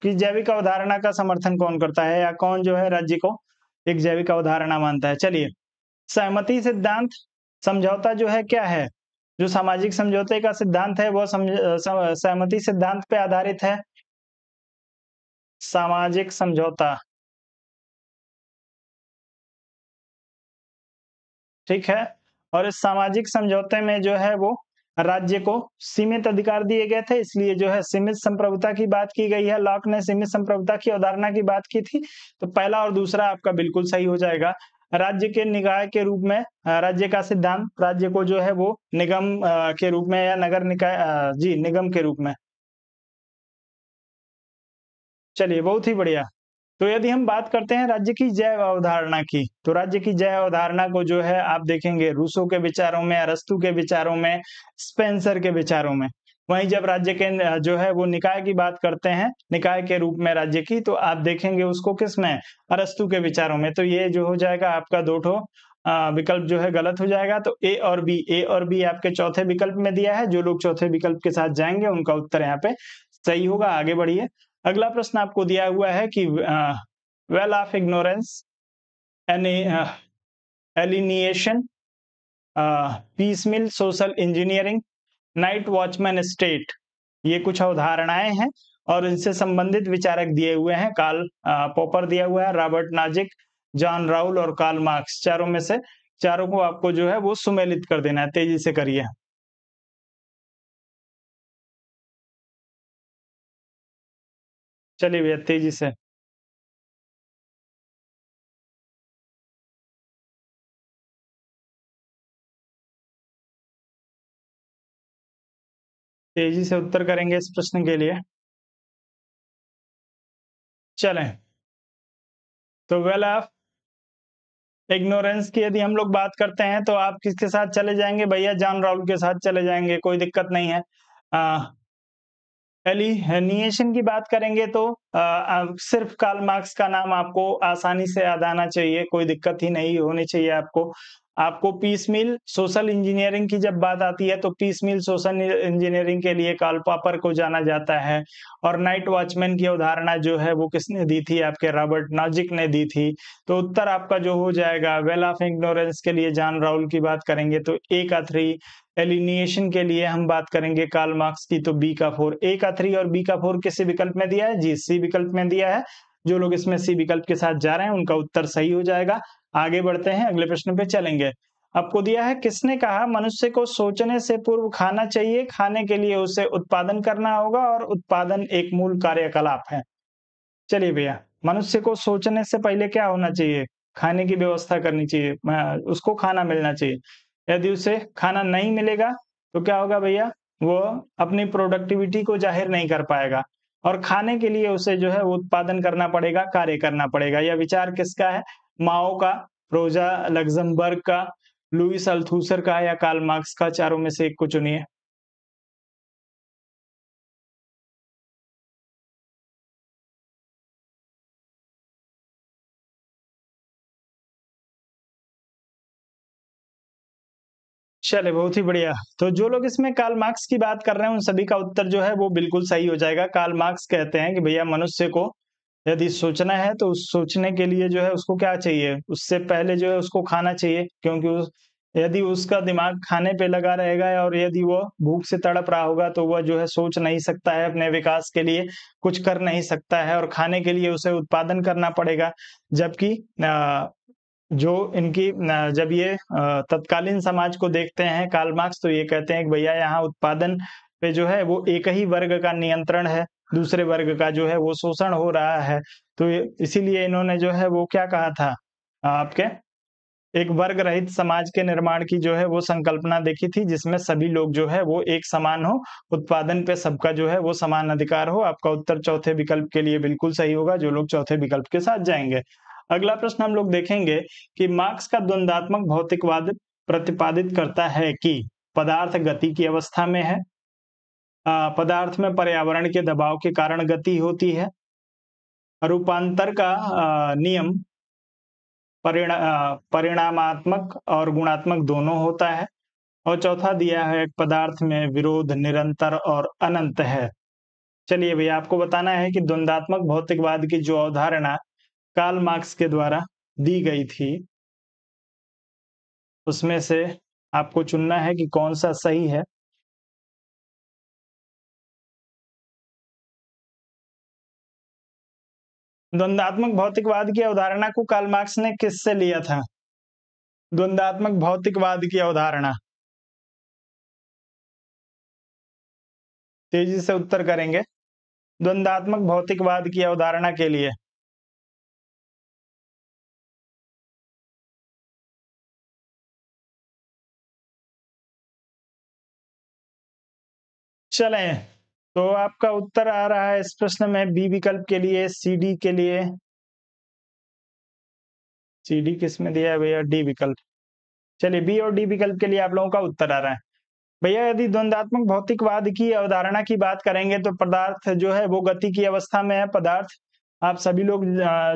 S1: की जैविक अवधारणा का समर्थन कौन करता है या कौन जो है राज्य को एक जैविक अवधारणा मानता है? चलिए, सहमति सिद्धांत समझौता जो है क्या है? जो सामाजिक समझौते का सिद्धांत है वह सहमति सिद्धांत पे आधारित है। सामाजिक समझौता, ठीक है। और इस सामाजिक समझौते में जो है वो राज्य को सीमित अधिकार दिए गए थे, इसलिए जो है सीमित संप्रभुता की बात की गई है। लॉक ने सीमित संप्रभुता की अवधारणा की बात की थी। तो पहला और दूसरा आपका बिल्कुल सही हो जाएगा। राज्य के निकाय के रूप में राज्य का सिद्धांत, राज्य को जो है वो निगम के रूप में या नगर निकाय जी निगम के रूप में। चलिए, बहुत ही बढ़िया। तो यदि हम बात करते हैं राज्य की जैव अवधारणा की, तो राज्य की जैव अवधारणा को जो है आप देखेंगे रूसो के विचारों में, अरस्तू के विचारों में, स्पेंसर के विचारों में। वहीं जब राज्य के जो है वो निकाय की बात करते हैं, निकाय के रूप में राज्य की, तो आप देखेंगे उसको किसमें? अरस्तू के विचारों में। तो ये जो हो जाएगा आपका 2 ठो विकल्प जो है गलत हो जाएगा। तो ए और बी आपके चौथे विकल्प में दिया है। जो लोग चौथे विकल्प के साथ जाएंगे उनका उत्तर यहाँ पे सही होगा। आगे बढ़िए। अगला प्रश्न आपको दिया हुआ है कि well of ignorance, alienation, piecemeal social engineering, night watchman state, ये कुछ अवधारणाएं हैं और इनसे संबंधित विचारक दिए हुए हैं। कार्ल पॉपर दिया हुआ है, रॉबर्ट नाजिक, जॉन राउल और कार्ल मार्क्स। चारों में से चारों को आपको जो है वो सुमेलित कर देना है। तेजी से करिए। चलिए भैया, तेजी से। तेजी से उत्तर करेंगे इस प्रश्न के लिए। चलें, तो वेल ऑफ इग्नोरेंस की यदि हम लोग बात करते हैं तो आप किसके साथ चले जाएंगे भैया? जॉन राउल के साथ चले जाएंगे, कोई दिक्कत नहीं है। एलिनिएशन की बात करेंगे तो सिर्फ कार्ल मार्क्स का नाम आपको आसानी से याद आना चाहिए, कोई दिक्कत ही नहीं होनी चाहिए आपको। आपको पीसमील सोशल इंजीनियरिंग की जब बात आती है तो पीसमील सोशल इंजीनियरिंग के लिए कार्ल पॉपर को जाना जाता है। और नाइट वॉचमैन की अवधारणा जो है वो किसने दी थी? आपके रॉबर्ट नॉजिक ने दी थी। तो उत्तर आपका जो हो जाएगा वेल ऑफ इग्नोरेंस के लिए जॉन राउल की बात करेंगे तो ए का 3, एलिनिएशन के लिए हम बात करेंगे कार्ल मार्क्स की तो बी का 4। ए का 3 और बी का 4 किस विकल्प में दिया है? जी, सी विकल्प में दिया है। जो लोग इसमें सी विकल्प के साथ जा रहे हैं उनका उत्तर सही हो जाएगा। आगे बढ़ते हैं, अगले प्रश्न पे चलेंगे। आपको दिया है, किसने कहा मनुष्य को सोचने से पूर्व खाना चाहिए, खाने के लिए उसे उत्पादन करना होगा और उत्पादन एक मूल कार्यकलाप है। चलिए भैया, मनुष्य को सोचने से पहले क्या होना चाहिए? खाने की व्यवस्था करनी चाहिए, उसको खाना मिलना चाहिए। यदि उसे खाना नहीं मिलेगा तो क्या होगा भैया? वो अपनी प्रोडक्टिविटी को ज़ाहिर नहीं कर पाएगा और खाने के लिए उसे जो है वो उत्पादन करना पड़ेगा, कार्य करना पड़ेगा। यह विचार किसका है? माओ का, रोजा लग्जमबर्ग का, लुईस अल्थूसर का या कार्ल मार्क्स का? चारों में से एक को चुनिए। चलिए, बहुत ही बढ़िया। तो जो लोग इसमें कार्ल मार्क्स की बात कर रहे हैं, उन सभी का उत्तर जो है वो बिल्कुल सही हो जाएगा। कार्ल मार्क्स कहते हैं कि भैया मनुष्य को यदि सोचना है तो उस सोचने के लिए जो है उसको क्या चाहिए? उससे पहले जो है उसको खाना चाहिए, क्योंकि यदि उसका दिमाग खाने पे लगा रहेगा और यदि वो भूख से तड़प रहा होगा तो वह जो है सोच नहीं सकता है, अपने विकास के लिए कुछ कर नहीं सकता है और खाने के लिए उसे उत्पादन करना पड़ेगा। जबकि जो इनकी जब ये तत्कालीन समाज को देखते हैं कार्ल मार्क्स, तो ये कहते हैं कि भैया यहाँ उत्पादन पे जो है वो एक ही वर्ग का नियंत्रण है, दूसरे वर्ग का जो है वो शोषण हो रहा है। तो इसीलिए इन्होंने जो है वो क्या कहा था आपके, एक वर्ग रहित समाज के निर्माण की जो है वो संकल्पना देखी थी, जिसमें सभी लोग जो है वो एक समान हो, उत्पादन पे सबका जो है वो समान अधिकार हो। आपका उत्तर चौथे विकल्प के लिए बिल्कुल सही होगा, जो लोग चौथे विकल्प के साथ जाएंगे। अगला प्रश्न हम लोग देखेंगे कि मार्क्स का द्वंदात्मक भौतिकवाद प्रतिपादित करता है कि पदार्थ गति की अवस्था में है, पदार्थ में पर्यावरण के दबाव के कारण गति होती है, रूपांतर का नियम परिणामात्मक और गुणात्मक दोनों होता है, और चौथा दिया है पदार्थ में विरोध निरंतर और अनंत है। चलिए भैया, आपको बताना है कि द्वंदात्मक भौतिकवाद की जो अवधारणा कार्ल मार्क्स के द्वारा दी गई थी, उसमें से आपको चुनना है कि कौन सा सही है। द्वंदात्मक भौतिकवाद की अवधारणा को कार्ल मार्क्स ने किससे लिया था? द्वंदात्मक भौतिकवाद की अवधारणा, तेजी से उत्तर करेंगे। द्वंदात्मक भौतिकवाद की अवधारणा के लिए चलें, तो आपका उत्तर आ रहा है इस प्रश्न में बी विकल्प के लिए, सी डी के लिए। सी डी किस में दिया है भैया? डी विकल्प। चलिए, बी और डी विकल्प के लिए आप लोगों का उत्तर आ रहा है। भैया यदि द्वंदात्मक भौतिकवाद की अवधारणा की बात करेंगे तो पदार्थ जो है वो गति की अवस्था में है। पदार्थ, आप सभी लोग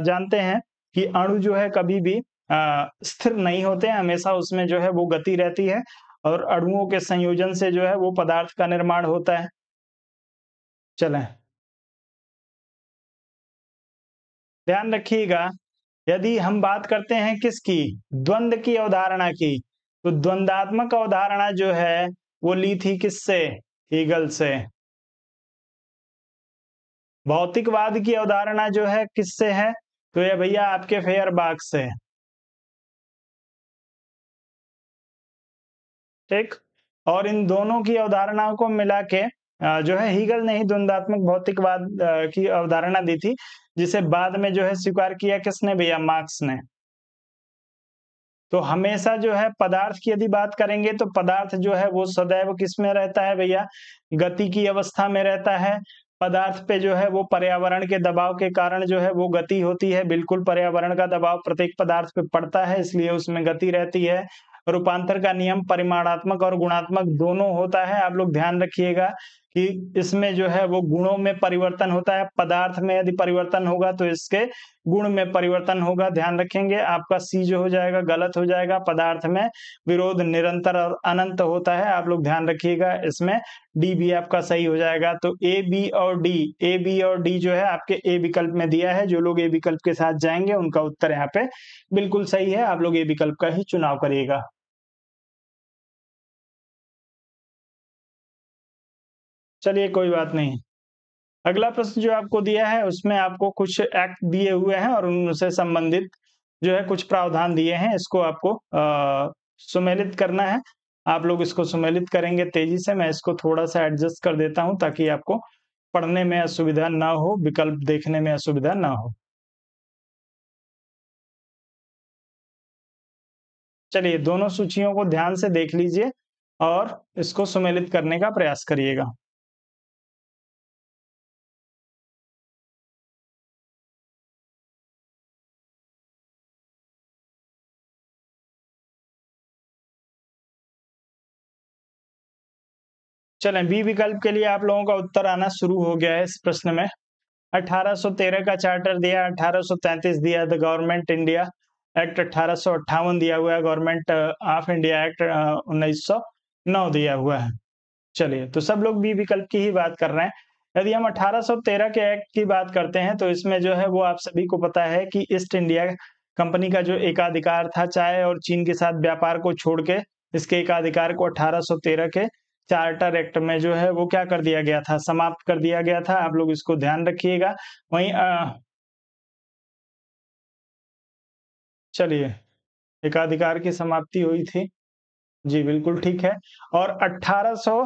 S1: जानते हैं कि अणु जो है कभी भी स्थिर नहीं होते हैं, हमेशा उसमें जो है वो गति रहती है और अणुओं के संयोजन से जो है वो पदार्थ का निर्माण होता है। चलें, ध्यान रखिएगा, यदि हम बात करते हैं किसकी, द्वंद की अवधारणा की, तो द्वंदात्मक अवधारणा जो है वो ली थी किससे? हीगल से। भौतिकवाद की अवधारणा जो है किससे है? तो ये भैया आपके फेयरबाख से। ठीक, और इन दोनों की अवधारणाओं को मिला के जो है हीगल ने ही द्वंदात्मक भौतिकवाद की अवधारणा दी थी, जिसे बाद में जो है स्वीकार किया किसने भैया? मार्क्स ने। तो हमेशा जो है पदार्थ की यदि बात करेंगे तो पदार्थ जो है वो सदैव किस में रहता है भैया? गति की अवस्था में रहता है। पदार्थ पे जो है वो पर्यावरण के दबाव के कारण जो है वो गति होती है। बिल्कुल पर्यावरण का दबाव प्रत्येक पदार्थ पे पड़ता है, इसलिए उसमें गति रहती है। रूपांतर का नियम परिमाणात्मक और गुणात्मक दोनों होता है। आप लोग ध्यान रखिएगा कि इसमें जो है वो गुणों में परिवर्तन होता है, पदार्थ में यदि परिवर्तन होगा तो इसके गुण में परिवर्तन होगा, ध्यान रखेंगे। आपका सी जो हो जाएगा गलत हो जाएगा, पदार्थ में विरोध निरंतर और अनंत होता है, आप लोग ध्यान रखिएगा। इसमें डी भी आपका सही हो जाएगा। तो ए बी और डी जो है आपके ए विकल्प में दिया है। जो लोग ए विकल्प के साथ जाएंगे उनका उत्तर यहाँ पे बिल्कुल सही है, आप लोग ए विकल्प का ही चुनाव करिएगा। चलिए कोई बात नहीं। अगला प्रश्न जो आपको दिया है उसमें आपको कुछ एक्ट दिए हुए हैं और उनसे संबंधित जो है कुछ प्रावधान दिए हैं, इसको आपको सुमेलित करना है। आप लोग इसको सुमेलित करेंगे तेजी से। मैं इसको थोड़ा-सा एडजस्ट कर देता हूँ ताकि आपको पढ़ने में असुविधा ना हो, विकल्प देखने में असुविधा ना हो। चलिए दोनों सूचियों को ध्यान से देख लीजिए और इसको सुमेलित करने का प्रयास करिएगा। चलें बी विकल्प के लिए आप लोगों का उत्तर आना शुरू हो गया है इस प्रश्न में। 1813 का चार्टर दिया, 1833 दिया द गवर्नमेंट इंडिया एक्ट 1858 दिया हुआ है, गवर्नमेंट ऑफ इंडिया एक्ट 1909 दिया हुआ है। चलिए, तो सब लोग बी विकल्प की ही बात कर रहे हैं। यदि हम 1813 के एक्ट की बात करते हैं तो इसमें जो है वो आप सभी को पता है कि ईस्ट इंडिया कंपनी का जो एकाधिकार था चाय और चीन के साथ व्यापार को छोड़ के, इसके एकाधिकार को 1813 के चार्टर एक्ट में जो है वो क्या कर दिया गया था, समाप्त कर दिया गया था। आप लोग इसको ध्यान रखिएगा। वहीं चलिए, एकाधिकार की समाप्ति हुई थी। जी, बिल्कुल ठीक है। और 1800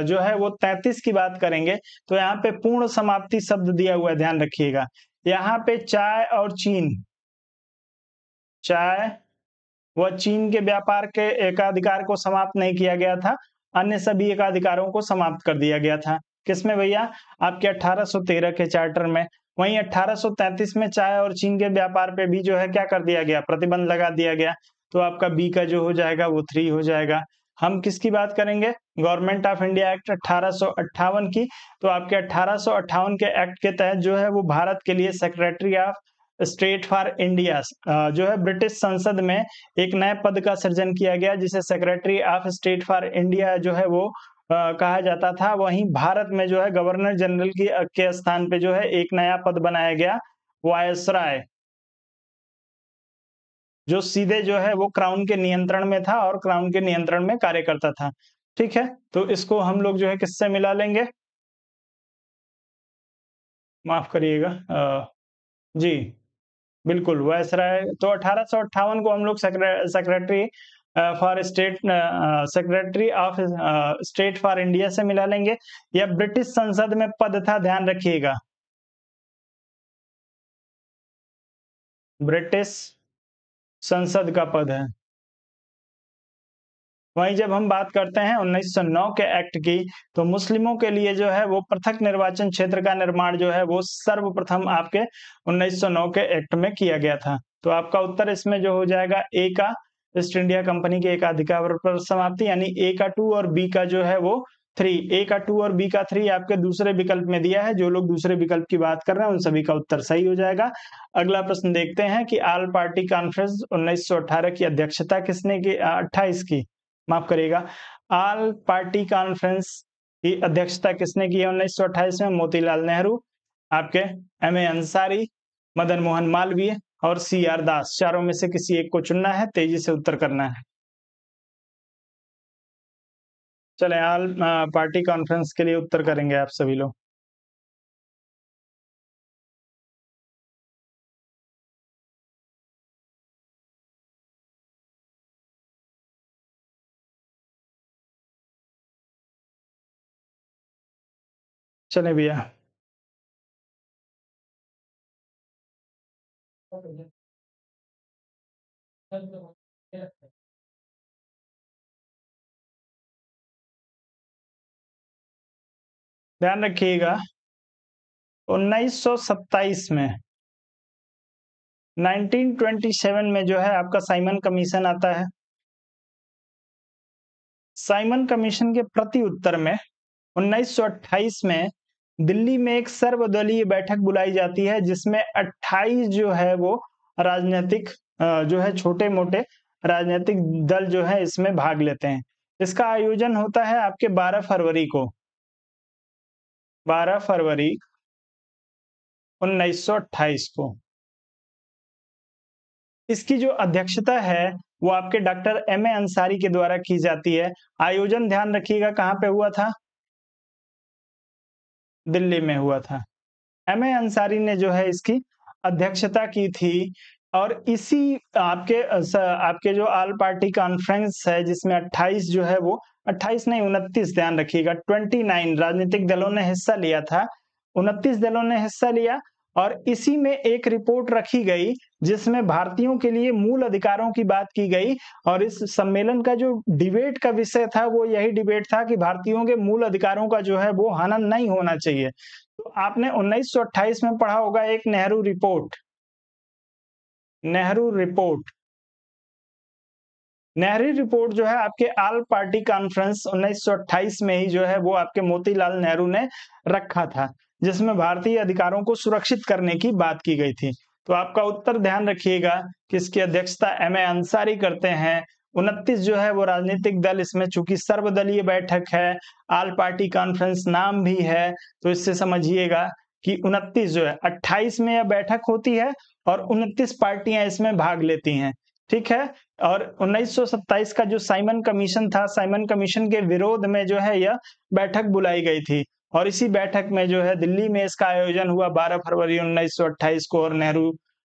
S1: जो है वो 33 की बात करेंगे, तो यहाँ पे पूर्ण समाप्ति शब्द दिया हुआ है, ध्यान रखिएगा। यहाँ पे चाय व चीन के व्यापार के एकाधिकार को समाप्त नहीं किया गया था, अन्य सभी एकाधिकारों को समाप्त कर दिया गया था। किसमें भैया? आपके 1813 के चार्टर में। वहीं 1833 में चाय और चीन के व्यापार पे भी जो है क्या कर दिया गया? प्रतिबंध लगा दिया गया। तो आपका बी का जो हो जाएगा वो 3 हो जाएगा। हम किसकी बात करेंगे? गवर्नमेंट ऑफ इंडिया एक्ट 1858 की। तो आपके 1858 के एक्ट के तहत जो है वो भारत के लिए secretary of state for India जो है ब्रिटिश संसद में एक नए पद का सृजन किया गया जिसे secretary of state for India जो है वो कहा जाता था। वहीं भारत में जो है गवर्नर जनरल की के स्थान पे जो है एक नया पद बनाया गया, वायसराय, जो सीधे जो है वो क्राउन के नियंत्रण में था और क्राउन के नियंत्रण में कार्य करता था। ठीक है, तो इसको हम लोग जो है किससे मिला लेंगे? माफ करिएगा। जी, बिल्कुल, वायसराय। तो 1858 को हम लोग secretary for state secretary of state for India से मिला लेंगे। या ब्रिटिश संसद में पद था, ध्यान रखिएगा, ब्रिटिश संसद का पद है। वहीं जब हम बात करते हैं 1909 के एक्ट की, तो मुस्लिमों के लिए जो है वो पृथक निर्वाचन क्षेत्र का निर्माण जो है वो सर्वप्रथम आपके 1909 के एक्ट में किया गया था। तो आपका उत्तर इसमें जो हो जाएगा ए का, ईस्ट इंडिया कंपनी के एकाधिकार पर समाप्ति, यानी ए का 2 और बी का जो है वो 3। ए का 2 और बी का 3 आपके दूसरे विकल्प में दिया है। जो लोग दूसरे विकल्प की बात कर रहे हैं उन सभी का उत्तर सही हो जाएगा। अगला प्रश्न देखते हैं कि ऑल पार्टी कॉन्फ्रेंस 1918 की अध्यक्षता किसने की? 28 की, माफ करिएगा, ऑल पार्टी कॉन्फ्रेंस की अध्यक्षता किसने की है 1928 में? मोतीलाल नेहरू, आपके एम ए अंसारी, मदन मोहन मालवीय और सी आर दास। चारों में से किसी एक को चुनना है, तेजी से उत्तर करना है। चलें, ऑल पार्टी कॉन्फ्रेंस के लिए उत्तर करेंगे आप सभी लोग। चलें भैया। ध्यान रखिएगा, 1927 में, 1927 में जो है आपका साइमन कमीशन आता है। साइमन कमीशन के प्रति उत्तर में 1928 में दिल्ली में एक सर्वदलीय बैठक बुलाई जाती है जिसमें 28 जो है वो राजनीतिक जो है छोटे-मोटे राजनीतिक दल जो है इसमें भाग लेते हैं। इसका आयोजन होता है आपके 12 फरवरी को, 12 फरवरी 1928 को। इसकी जो अध्यक्षता है वो आपके डॉक्टर एम ए अंसारी के द्वारा की जाती है। आयोजन ध्यान रखिएगा कहाँ पे हुआ था? दिल्ली में हुआ था। एम ए अंसारी ने जो है इसकी अध्यक्षता की थी और इसी आपके जो ऑल पार्टी कॉन्फ्रेंस है जिसमें 28 जो है वो 28 नहीं 29 ध्यान रखिएगा 29 राजनीतिक दलों ने हिस्सा लिया था। 29 दलों ने हिस्सा लिया और इसी में एक रिपोर्ट रखी गई जिसमें भारतीयों के लिए मूल अधिकारों की बात की गई और इस सम्मेलन का जो डिबेट का विषय था वो यही डिबेट था कि भारतीयों के मूल अधिकारों का जो है वो हनन नहीं होना चाहिए। तो आपने 1928 में पढ़ा होगा एक Nehru report. Nehru report Nehru report जो है आपके ऑल पार्टी कॉन्फ्रेंस 1928 में ही जो है वो आपके मोतीलाल नेहरू ने रखा था जिसमें भारतीय अधिकारों को सुरक्षित करने की बात की गई थी। तो आपका उत्तर ध्यान रखिएगा कि इसकी अध्यक्षता एम ए अंसारी करते हैं। 29 जो है वो राजनीतिक दल इसमें चूंकि सर्वदलीय बैठक है, ऑल पार्टी कॉन्फ्रेंस नाम भी है, तो इससे समझिएगा कि 29 जो है 28 में यह बैठक होती है और 29 पार्टियां इसमें भाग लेती हैं। ठीक है। और 1927 का जो साइमन कमीशन था, साइमन कमीशन के विरोध में जो है यह बैठक बुलाई गई थी और इसी बैठक में जो है दिल्ली में इसका आयोजन हुआ 12 फरवरी 1928 को और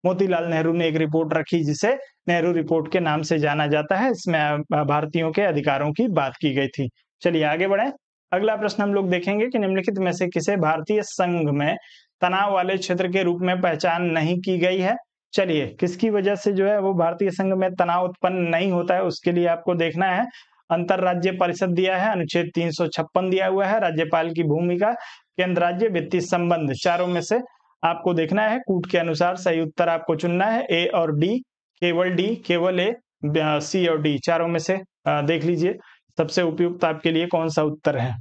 S1: मोतीलाल नेहरू ने एक रिपोर्ट रखी जिसे नेहरू रिपोर्ट के नाम से जाना जाता है। इसमें भारतीयों के अधिकारों की बात की गई थी। चलिए आगे बढ़े। अगला प्रश्न हम लोग देखेंगे कि निम्नलिखित में से किसे भारतीय संघ में तनाव वाले क्षेत्र के रूप में पहचान नहीं की गई है। चलिए किसकी वजह से जो है वो भारतीय संघ में तनाव उत्पन्न नहीं होता है उसके लिए आपको देखना है। अंतरराज्य परिषद दिया है, अनुच्छेद 356 दिया हुआ है, राज्यपाल की भूमिका, केंद्र राज्य वित्तीय संबंध, चारों में से आपको देखना है। कूट के अनुसार सही उत्तर आपको चुनना है ए और डी, केवल ए, सी और डी, चारों में से देख लीजिए सबसे उपयुक्त आपके लिए कौन सा उत्तर है।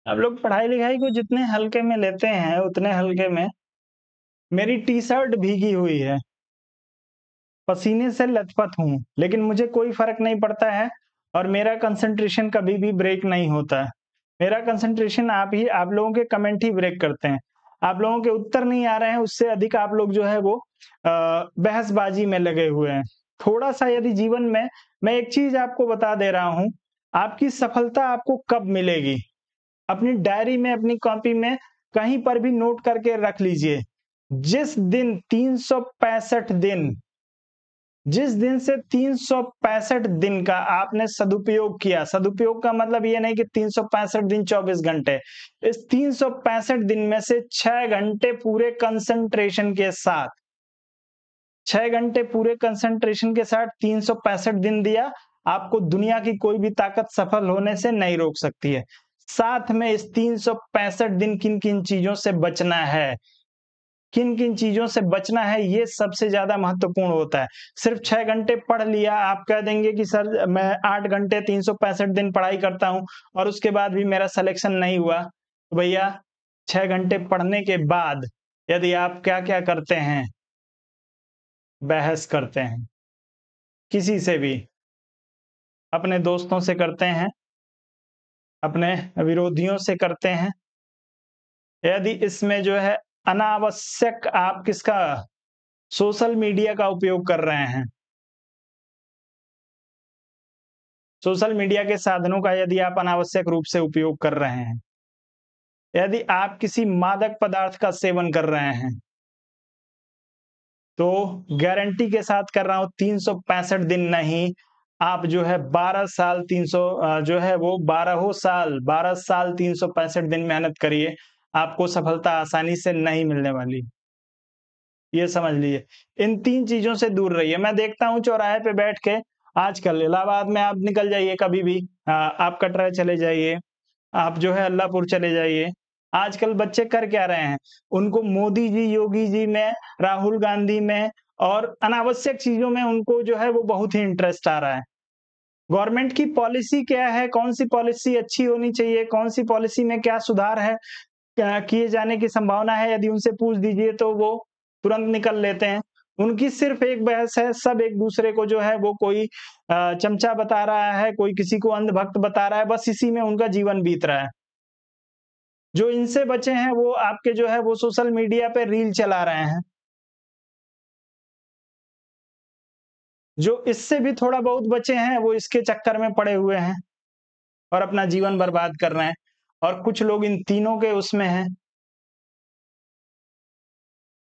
S1: आप लोग पढ़ाई लिखाई को जितने हल्के में लेते हैं उतने हल्के में मेरी टी शर्ट भीगी हुई है, पसीने से लथपथ हूँ, लेकिन मुझे कोई फर्क नहीं पड़ता है और मेरा कंसंट्रेशन कभी भी ब्रेक नहीं होता है। मेरा कंसंट्रेशन आप लोगों के कमेंट ही ब्रेक करते हैं। आप लोगों के उत्तर नहीं आ रहे हैं, उससे अधिक आप लोग जो है वो बहसबाजी में लगे हुए हैं। थोड़ा सा यदि जीवन में मैं एक चीज आपको बता दे रहा हूँ, आपकी सफलता आपको कब मिलेगी? अपनी डायरी में, अपनी कॉपी में कहीं पर भी नोट करके रख लीजिए। जिस दिन 365 दिन जिस दिन से 365 दिन का आपने सदुपयोग किया, सदुपयोग का मतलब ये नहीं कि 365 दिन 24 घंटे, इस 365 दिन में से 6 घंटे पूरे कंसंट्रेशन के साथ 6 घंटे पूरे कंसंट्रेशन के साथ 365 दिन दिया, आपको दुनिया की कोई भी ताकत सफल होने से नहीं रोक सकती है। साथ में इस 365 दिन किन-किन चीजों से बचना है, किन-किन चीजों से बचना है, ये सबसे ज्यादा महत्वपूर्ण होता है। सिर्फ 6 घंटे पढ़ लिया, आप कह देंगे कि सर मैं 8 घंटे 365 दिन पढ़ाई करता हूँ और उसके बाद भी मेरा सिलेक्शन नहीं हुआ। तो भैया 6 घंटे पढ़ने के बाद यदि आप क्या-क्या करते हैं? बहस करते हैं, किसी से भी, अपने दोस्तों से करते हैं, अपने विरोधियों से करते हैं। यदि इसमें जो है अनावश्यक आप किसका सोशल मीडिया का उपयोग कर रहे हैं, सोशल मीडिया के साधनों का यदि आप अनावश्यक रूप से उपयोग कर रहे हैं, यदि आप किसी मादक पदार्थ का सेवन कर रहे हैं, तो गारंटी के साथ कर रहा हूं 365 दिन नहीं, आप जो है 12 साल 300 जो है वो 12 साल 365 दिन मेहनत करिए, आपको सफलता आसानी से नहीं मिलने वाली। ये समझ लीजिए। इन 3 चीज़ों से दूर रहिए। मैं देखता हूँ चौराहे पे बैठ के आजकल इलाहाबाद में आप निकल जाइए कभी भी, आप कटरा चले जाइए, आप जो है अल्लाहपुर चले जाइए। आजकल बच्चे कर क्या रहे हैं? उनको मोदी जी, योगी जी में, राहुल गांधी में और अनावश्यक चीज़ों में उनको जो है वो बहुत ही इंटरेस्ट आ रहा है। गवर्नमेंट की पॉलिसी क्या है? कौन-सी पॉलिसी अच्छी होनी चाहिए? कौन-सी पॉलिसी में क्या सुधार है? क्या किए जाने की संभावना है? यदि उनसे पूछ दीजिए तो वो तुरंत निकल लेते हैं। उनकी सिर्फ़ एक बहस है, सब एक-दूसरे को जो है वो कोई चमचा बता रहा है, कोई किसी को अंधभक्त बता रहा है, बस इसी में उनका जीवन बीत रहा है। जो इनसे बचे हैं वो आपके जो है वो सोशल मीडिया पे रील चला रहे हैं। जो इससे भी थोड़ा बहुत बचे हैं वो इसके चक्कर में पड़े हुए हैं और अपना जीवन बर्बाद कर रहे हैं और कुछ लोग इन तीनों के उसमें हैं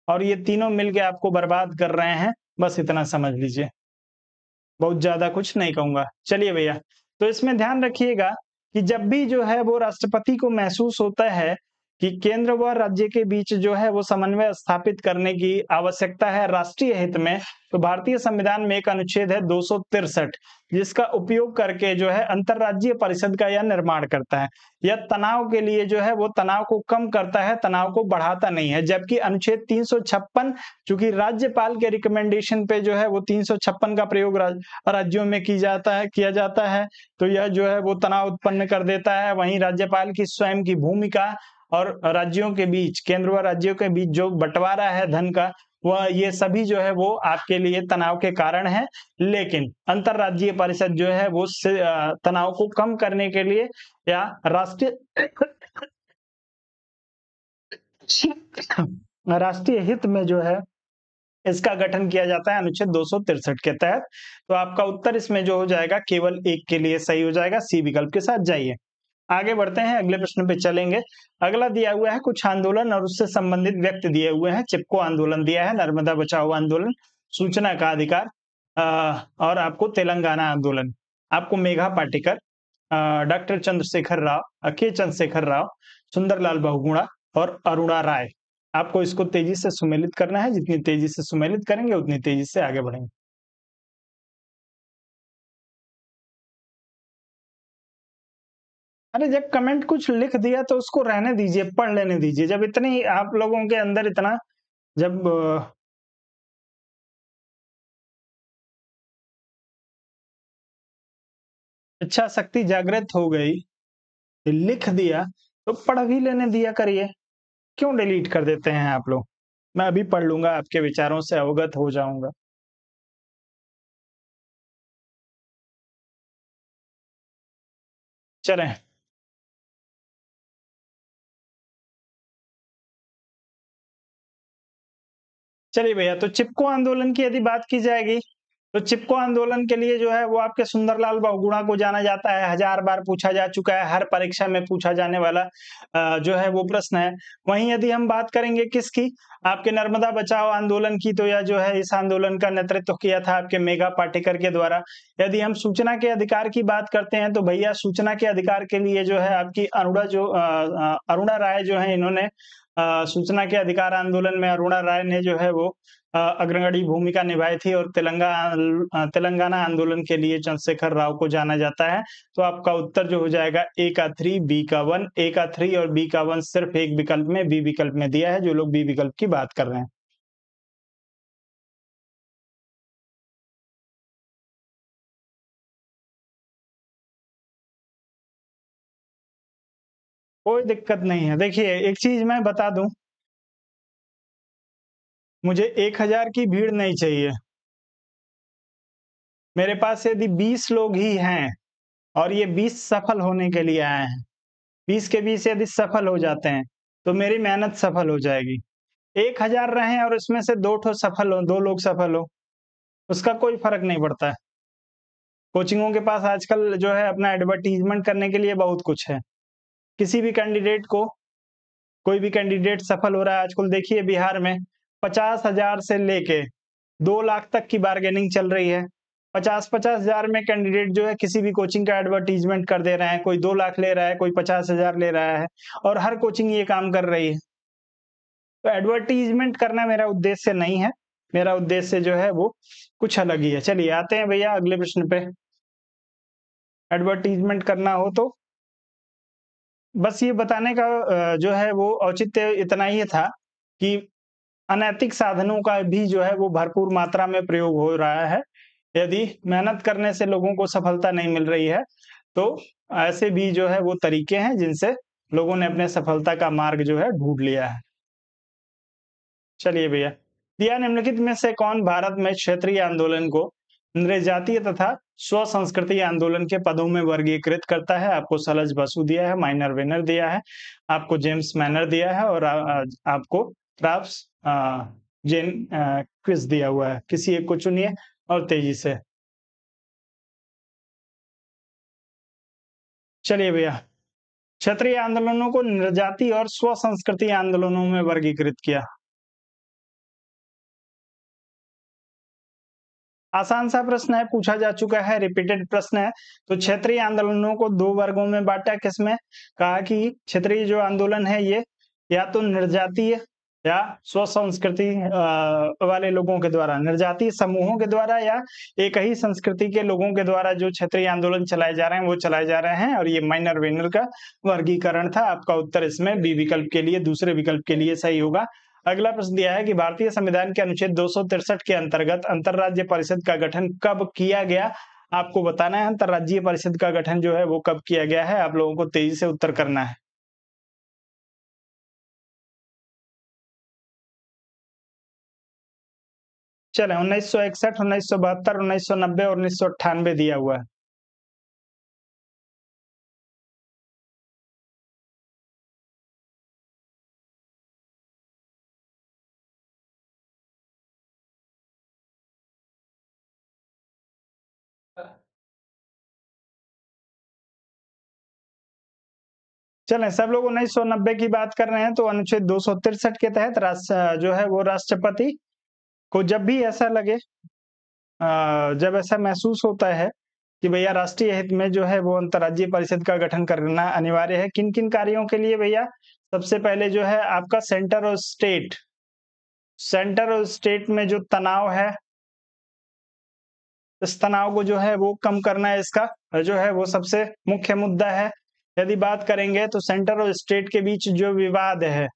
S1: और ये तीनों मिल के आपको बर्बाद कर रहे हैं, बस इतना समझ लीजिए। बहुत ज़्यादा कुछ नहीं कहूँगा। चलिए भैया, तो इसमें ध्यान रखिएगा कि जब भी जो है वो राष्ट्रपति को महसूस होता है कि केंद्र व राज्य के बीच जो है वो समन्वय स्थापित करने की आवश्यकता है राष्ट्रीय हित में, तो भारतीय संविधान में एक अनुच्छेद है 263 जिसका उपयोग करके जो है अंतर्राज्यीय परिषद का यह निर्माण करता है। यह तनाव के लिए जो है वो तनाव को कम करता है, तनाव को बढ़ाता नहीं है। जबकि अनुच्छेद 356 चूँकि राज्यपाल के रिकमेंडेशन पे जो है वो 356 का प्रयोग राज्यों में किया जाता है, तो यह जो है वो तनाव उत्पन्न कर देता है। वहीं राज्यपाल की स्वयं की भूमिका और राज्यों के बीच, केंद्र व राज्यों के बीच जो बँटवारा है धन का, वह ये सभी जो है वो आपके लिए तनाव के कारण है। लेकिन अंतर्राज्यीय परिषद जो है वो तनाव को कम करने के लिए या राष्ट्रीय हित में जो है इसका गठन किया जाता है अनुच्छेद 263 के तहत। तो आपका उत्तर इसमें जो हो जाएगा केवल एक के लिए सही हो जाएगा, सी विकल्प के साथ जाइए। आगे बढ़ते हैं, अगले प्रश्न पे चलेंगे। अगला दिया हुआ है कुछ आंदोलन और उससे संबंधित व्यक्ति दिए हुए हैं। चिपको आंदोलन दिया है, नर्मदा बचाओ आंदोलन, सूचना का अधिकार और आपको तेलंगाना आंदोलन। आपको मेघा पाटेकर, डॉक्टर चंद्रशेखर राव, के चंद्रशेखर राव, सुंदरलाल बहुगुणा और अरुणा राय। आपको इसको तेजी से सुमेलित करना है, जितनी तेजी से सुमेलित करेंगे उतनी तेजी से आगे बढ़ेंगे। अरे जब कमेंट कुछ लिख दिया तो उसको रहने दीजिए, पढ़ लेने दीजिए। जब इतनी आप लोगों के अंदर इतना जब इच्छा शक्ति जागृत हो गई, लिख दिया, तो पढ़ भी लेने दिया करिए। क्यों डिलीट कर देते हैं आप लोग? मैं अभी पढ़ लूँगा, आपके विचारों से अवगत हो जाऊँगा। चलें। चलिए भैया, तो चिपको आंदोलन की यदि बात की जाएगी, तो चिपको आंदोलन के लिए जो है वो आपके सुंदरलाल बहुगुणा को जाना जाता है, हज़ार बार पूछा जा चुका है, हर परीक्षा में पूछा जाने वाला जो है वो प्रश्न है। वहीं यदि हम बात करेंगे किसकी, आपके नर्मदा बचाओ आंदोलन की, तो यह जो है इस आंदोलन का नेतृत्व किया था आपके मेघा पाटेकर के द्वारा। यदि हम सूचना के अधिकार की बात करते हैं, तो भैया सूचना के अधिकार के लिए जो है आपकी अरुणा राय जो है इन्होंने सूचना के अधिकार आंदोलन में अरुणा राय ने जो है वो अग्रणी भूमिका निभाई थी और तेलंगाना आंदोलन के लिए चंद्रशेखर राव को जाना जाता है। तो आपका उत्तर जो हो जाएगा ए का 3, बी का 1, ए का 3 और बी का 1 सिर्फ एक विकल्प में, बी विकल्प में दिया है, जो लोग बी विकल्प की बात कर रहे हैं। कोई दिक्कत नहीं है। देखिए, एक चीज़ मैं बता दूँ, मुझे 1000 की भीड़ नहीं चाहिए। मेरे पास यदि 20 लोग ही हैं और ये 20 सफल होने के लिए आए हैं, 20 के 20 यदि सफल हो जाते हैं, तो मेरी मेहनत सफल हो जाएगी। 1000 रहें और उसमें से 2 ठो सफल हो, 2 लोग सफल हो, उसका कोई फ़र्क नहीं पड़ता है। कोचिंगों के पास आजकल जो है अपना एडवर्टाइज़मेंट करने के लिए बहुत कुछ है। किसी भी कैंडिडेट को, कोई भी कैंडिडेट सफल हो रहा है आजकल, देखिए बिहार में 50,000 से लेके 2 लाख तक की बार्गेनिंग चल रही है। 50-50 हजार में कैंडिडेट जो है किसी भी कोचिंग का एडवर्टीजमेंट कर दे रहे हैं, कोई 2 लाख ले रहा है, कोई 50,000 ले रहा है और हर कोचिंग ये काम कर रही है। तो एडवर्टीजमेंट करना मेरा उद्देश्य नहीं है, मेरा उद्देश्य जो है वो कुछ अलग ही है। चलिए आते हैं भैया अगले प्रश्न पे। एडवर्टीजमेंट करना हो तो बस ये बताने का जो है वो औचित्य इतना ही था कि अनैतिक साधनों का भी जो है वो भरपूर मात्रा में प्रयोग हो रहा है। यदि मेहनत करने से लोगों को सफलता नहीं मिल रही है, तो ऐसे भी जो है वो तरीके हैं जिनसे लोगों ने अपने सफलता का मार्ग जो है ढूँढ लिया है। चलिए भैया, दिया निम्नलिखित में से कौन भारत में क्षेत्रीय आंदोलन को नृजातीय तथा स्व संस्कृति आंदोलन के पदों में वर्गीकृत करता है? आपको सलज बसु दिया है, माइनर वेनर दिया है, आपको जेम्स मैनर दिया है और आपको क्राफ्ट्स जेन क्विज दिया हुआ है। किसी एक को चुनिए और तेजी से। चलिए भैया, क्षत्रिय आंदोलनों को नृजाति और स्व संस्कृति आंदोलनों में वर्गीकृत किया। आसान सा प्रश्न है, पूछा जा चुका है, रिपीटेड प्रश्न है। तो क्षेत्रीय आंदोलनों को 2 वर्गों में बांटा। किसमें? कहा कि क्षेत्रीय जो आंदोलन है ये या तो निर्जातीय या स्व संस्कृति वाले लोगों के द्वारा, निर्जातीय समूहों के द्वारा या एक ही संस्कृति के लोगों के द्वारा जो क्षेत्रीय आंदोलन चलाए जा रहे हैं वो चलाए जा रहे हैं, और ये माइनर वेनर का वर्गीकरण था। आपका उत्तर इसमें बी विकल्प के लिए, दूसरे विकल्प के लिए सही होगा। अगला प्रश्न दिया है कि भारतीय संविधान के अनुच्छेद 263 के अंतर्गत अंतरराज्य परिषद का गठन कब किया गया? आपको बताना है अंतरराज्यीय परिषद का गठन जो है वो कब किया गया है। आप लोगों को तेजी से उत्तर करना है। चलें, 1961, 1972, 1990 और 1998 दिया हुआ है। चलें, सब लोग 1990 की बात कर रहे हैं तो अनुच्छेद 263 के तहत जो है वो राष्ट्रपति को जब भी ऐसा लगे, जब ऐसा महसूस होता है कि भैया राष्ट्रीय हित में जो है वो अंतर्राज्यीय परिषद का गठन करना अनिवार्य है। किन किन कार्यों के लिए भैया? सबसे पहले जो है आपका सेंटर और स्टेट में जो तनाव है, इस तनाव को जो है वो कम करना है, इसका जो है वो सबसे मुख्य मुद्दा है। यदि बात करेंगे तो सेंटर और स्टेट के बीच जो विवाद है,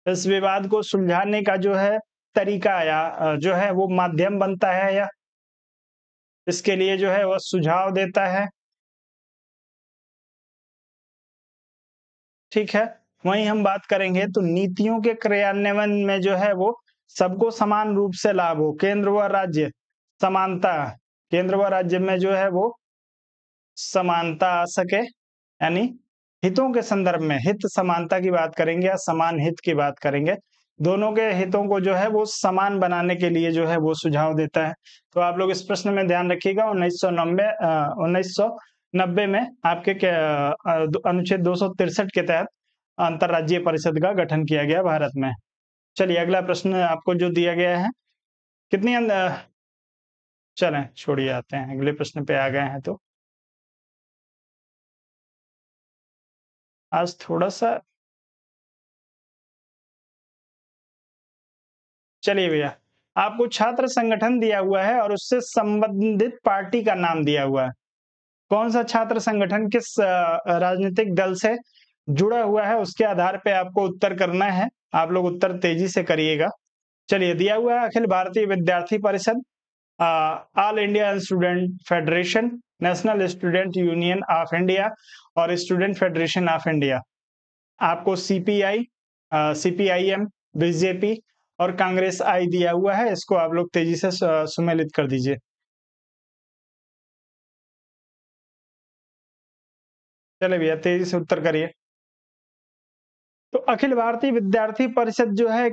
S1: इस विवाद को सुलझाने का जो है तरीका या जो है वो माध्यम बनता है, या इसके लिए जो है वो सुझाव देता है। ठीक है, वहीं हम बात करेंगे तो नीतियों के क्रियान्वयन में जो है वो सबको समान रूप से लाभ हो, केंद्र व राज्य समानता, केंद्र व राज्य में जो है वो समानता आ सके, यानी हितों के संदर्भ में हित समानता की बात करेंगे या समान हित की बात करेंगे, दोनों के हितों को जो है वो समान बनाने के लिए जो है वो सुझाव देता है। तो आप लोग इस प्रश्न में ध्यान रखिएगा, 1990 में आपके अनुच्छेद 263 के तहत अंतरराज्यीय परिषद का गठन किया गया भारत में। चलिए अगला प्रश्न आपको जो दिया गया है, कितनी चलें छोड़िए, आते हैं अगले प्रश्न पे आ गए हैं। तो आज थोड़ा सा, चलिए भैया, आपको छात्र संगठन दिया हुआ है और उससे संबंधित पार्टी का नाम दिया हुआ है। कौन सा छात्र संगठन किस राजनीतिक दल से जुड़ा हुआ है, उसके आधार पे आपको उत्तर करना है। आप लोग उत्तर तेजी से करिएगा। चलिए, दिया हुआ है अखिल भारतीय विद्यार्थी परिषद, all India student federation, national student union of India और स्टूडेंट फेडरेशन ऑफ इंडिया। आपको सीपीआई, सीपीआईएम, बीजेपी और कांग्रेस आई दिया हुआ है। इसको आप लोग तेजी से सुमेलित कर दीजिए। चले भैया, तेजी से उत्तर करिए। तो अखिल भारतीय विद्यार्थी परिषद जो है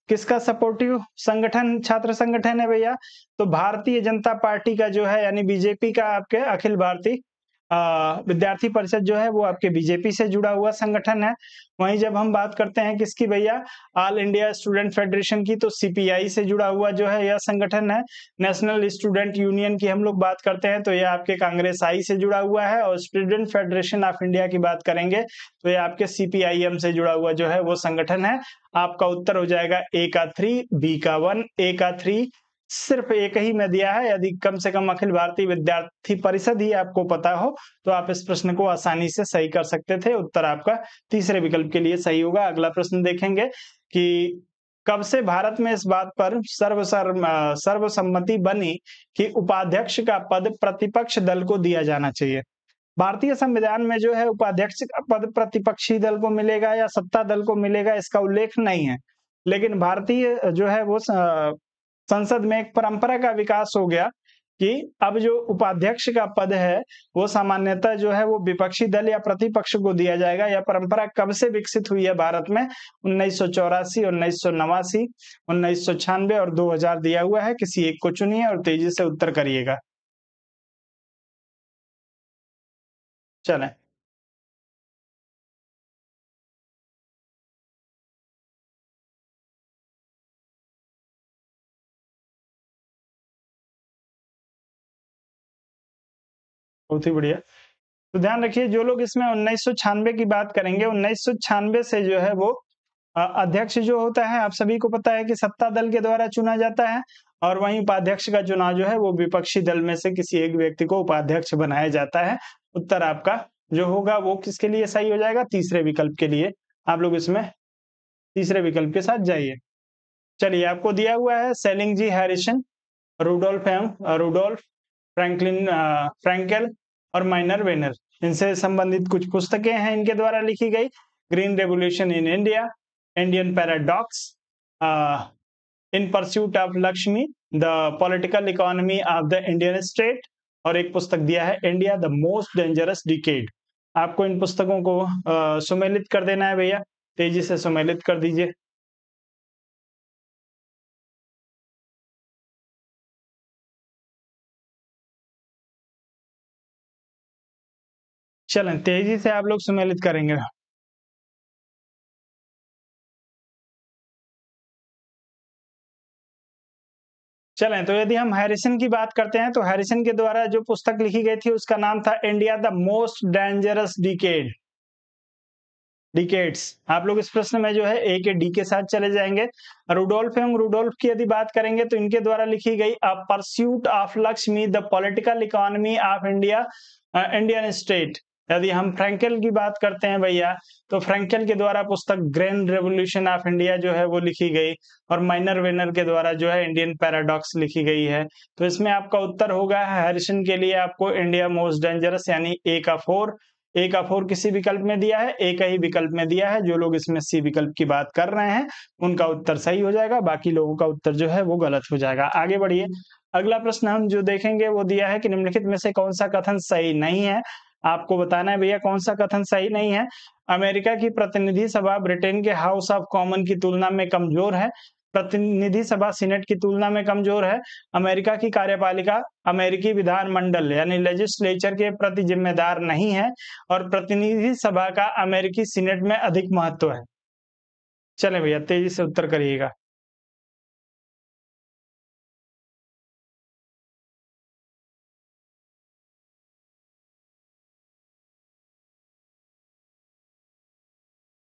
S1: किसका सपोर्टिव संगठन, छात्र संगठन है भैया? तो भारतीय जनता पार्टी का जो है, यानी बीजेपी का आपके अखिल भारतीय विद्यार्थी परिषद जो है वो आपके बीजेपी से जुड़ा हुआ संगठन है। वहीं जब हम बात करते हैं किसकी भैया, ऑल इंडिया स्टूडेंट फेडरेशन की, तो सीपीआई से जुड़ा हुआ जो है यह संगठन है। नेशनल स्टूडेंट यूनियन की हम लोग बात करते हैं तो यह आपके कांग्रेस आई से जुड़ा हुआ है। और स्टूडेंट फेडरेशन ऑफ इंडिया की बात करेंगे तो यह आपके सीपीआईएम से जुड़ा हुआ जो है वो संगठन है। आपका उत्तर हो जाएगा ए का 3, बी का 1, ए का 3, सिर्फ एक ही में दिया है। यदि कम से कम अखिल भारतीय विद्यार्थी परिषद ही आपको पता हो तो आप इस प्रश्न को आसानी से सही कर सकते थे। उत्तर आपका तीसरे विकल्प के लिए सही होगा। अगला प्रश्न देखेंगे कि कब से भारत में इस बात पर सर्वसम्मति बनी कि उपाध्यक्ष का पद प्रतिपक्ष दल को दिया जाना चाहिए। भारतीय संविधान में जो है उपाध्यक्ष का पद प्रतिपक्षी दल को मिलेगा या सत्ता दल को मिलेगा, इसका उल्लेख नहीं है। लेकिन भारतीय जो है वो संसद में एक परंपरा का विकास हो गया कि अब जो उपाध्यक्ष का पद है वो सामान्यतः जो है वो विपक्षी दल या प्रतिपक्ष को दिया जाएगा। यह परंपरा कब से विकसित हुई है भारत में? 1984, 1989, 1996 और 2000 दिया हुआ है। किसी एक को चुनिए और तेजी से उत्तर करिएगा। चलें, बहुत ही बढ़िया। तो ध्यान रखिए, जो लोग इसमें 1996 की बात करेंगे, 1996 से जो है वो अध्यक्ष जो होता है, आप सभी को पता है कि सत्ता दल के द्वारा चुना जाता है। और वहीं उपाध्यक्ष का चुनाव जो है वो विपक्षी दल में से किसी एक व्यक्ति को उपाध्यक्ष बनाया जाता है। उत्तर आपका जो होगा वो किसके लिए सही हो जाएगा? तीसरे विकल्प के लिए। आप लोग इसमें तीसरे विकल्प के साथ जाइए। चलिए, आपको दिया हुआ है सेलिंग जी हैरिसन, रुडोल्फ फ्रैंकलिन फ्रैंकेल और माइनर वेनर। इनसे संबंधित कुछ पुस्तकें हैं इनके द्वारा लिखी गई। Green revolution in India, Indian paradox, in pursuit of Lakshmi, the political economy of the Indian state, और एक पुस्तक दिया है India the most dangerous decade. आपको इन पुस्तकों को सुमेलित कर देना है भैया, तेजी से सुमेलित कर दीजिए। चलें, तेजी से आप लोग सुमेलित करेंगे। चलें, तो यदि हम हैरिसन की बात करते हैं तो हैरिसन के द्वारा जो पुस्तक लिखी गई थी उसका नाम था India the most dangerous decades. आप लोग इस प्रश्न में जो है ए के डी के साथ चले जाएंगे। रुडोल्फ की यदि बात करेंगे तो इनके द्वारा लिखी गई a pursuit of Lakshmi, the political economy of India, Indian state. यदि हम फ्रैंकेल की बात करते हैं भैया तो फ्रैंकेल के द्वारा पुस्तक ग्रैंड रेवोल्यूशन ऑफ इंडिया जो है वो लिखी गई। और माइनर वेनर के द्वारा जो है इंडियन पैराडॉक्स लिखी गई है। तो इसमें आपका उत्तर होगा हैरिसन के लिए आपको इंडिया मोस्ट डेंजरस, यानी ए का 4। ए का 4 किसी विकल्प में दिया है? ए का ही विकल्प में दिया है। जो लोग इसमें सी विकल्प की बात कर रहे हैं उनका उत्तर सही हो जाएगा, बाकी लोगों का उत्तर जो है वो गलत हो जाएगा। आगे बढ़िए, अगला प्रश्न हम जो देखेंगे वो दिया है कि निम्नलिखित में से कौन सा कथन सही नहीं है। आपको बताना है भैया कौन सा कथन सही नहीं है। अमेरिका की प्रतिनिधि सभा ब्रिटेन के हाउस ऑफ कॉमन की तुलना में कमजोर है। प्रतिनिधि सभा सीनेट की तुलना में कमजोर है। अमेरिका की कार्यपालिका अमेरिकी विधानमंडल यानी लेजिस्लेचर के प्रति जिम्मेदार नहीं है। और प्रतिनिधि सभा का अमेरिकी सीनेट में अधिक महत्व है। चलें भैया, तेजी से उत्तर करिएगा।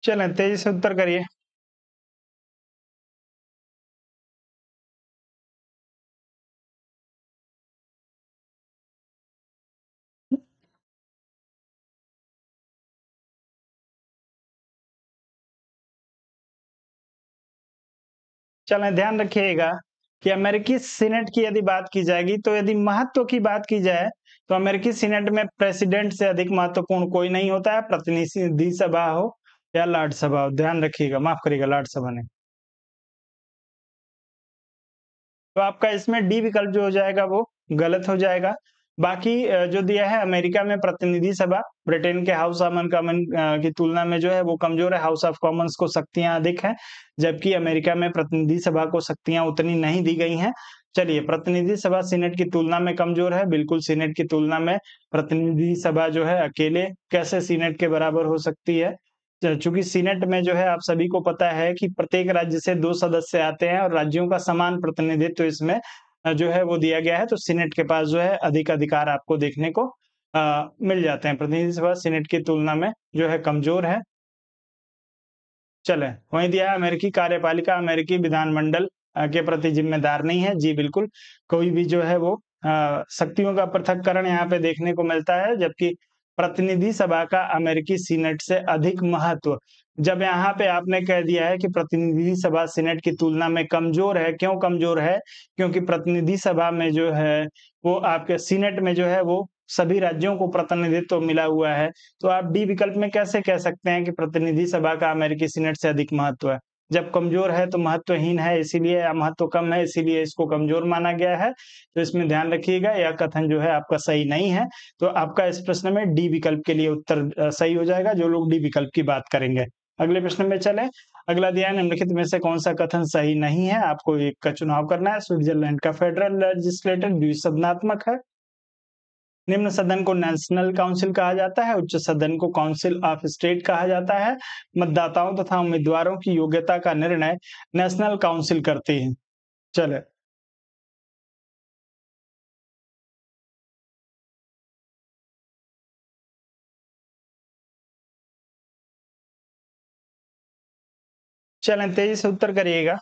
S1: चलें, तेजी से उत्तर करिए। चलें, ध्यान रखिएगा कि अमेरिकी सीनेट की यदि बात की जाएगी तो यदि महत्व की बात की जाए तो अमेरिकी सीनेट में प्रेसिडेंट से अधिक महत्वपूर्ण कोई नहीं होता है, प्रतिनिधि सभा हो या लॉर्ड सभा हो। ध्यान रखिएगा, माफ करिएगा, लॉर्ड सभा नहीं। तो आपका इसमें डी विकल्प जो हो जाएगा वो गलत हो जाएगा। बाकी जो दिया है अमेरिका में प्रतिनिधि सभा ब्रिटेन के हाउस ऑफ कॉमन की तुलना में जो है वो कमजोर है। हाउस ऑफ कॉमन्स को शक्तियां अधिक हैं, जबकि अमेरिका में प्रतिनिधि सभा को शक्तियां उतनी नहीं दी गई हैं। चलिए, प्रतिनिधि सभा सीनेट की तुलना में कमजोर है। बिल्कुल, सीनेट की तुलना में प्रतिनिधि सभा जो है अकेले कैसे सीनेट के बराबर हो सकती है। चूंकि सीनेट में जो है आप सभी को पता है कि प्रत्येक राज्य से 2 सदस्य आते हैं और राज्यों का समान प्रतिनिधित्व इसमें जो है वो दिया गया है। तो सीनेट के पास जो है अधिक अधिकार आपको देखने को मिल जाते हैं। प्रतिनिधि सभा सीनेट की तुलना में जो है कमजोर है। चले, वहीं दिया है अमेरिकी कार्यपालिका अमेरिकी विधानमंडल के प्रति जिम्मेदार नहीं है। जी बिल्कुल, कोई भी जो है वो शक्तियों का पृथक्करण यहाँ पे देखने को मिलता है, जबकि प्रतिनिधि सभा का अमेरिकी सीनेट से अधिक महत्व। जब यहाँ पे आपने कह दिया है कि प्रतिनिधि सभा सीनेट की तुलना में कमजोर है, क्यों कमजोर है? क्योंकि प्रतिनिधि सभा में जो है वो आपके सीनेट में जो है वो सभी राज्यों को प्रतिनिधित्व मिला हुआ है। तो आप डी विकल्प में कैसे कह सकते हैं कि प्रतिनिधि सभा का अमेरिकी सीनेट से अधिक महत्व है? जब कमजोर है तो महत्वहीन है, इसीलिए या महत्व कम है इसीलिए इसको कमजोर माना गया है। तो इसमें ध्यान रखिएगा, यह कथन जो है आपका सही नहीं है। तो आपका इस प्रश्न में डी विकल्प के लिए उत्तर सही हो जाएगा, जो लोग डी विकल्प की बात करेंगे। अगले प्रश्न में चलें। अगला दिया है, निम्नलिखित में से कौन सा कथन सही नहीं है? आपको एक का चुनाव करना है। स्विट्जरलैंड का फेडरल लेजिस्लेटर द्विसदनात्मक है। निम्न सदन को नेशनल काउंसिल कहा जाता है। उच्च सदन को काउंसिल ऑफ स्टेट कहा जाता है। मतदाताओं तथा उम्मीदवारों की योग्यता का निर्णय नेशनल काउंसिल करती है। चले, चलें तेजी से उत्तर करिएगा।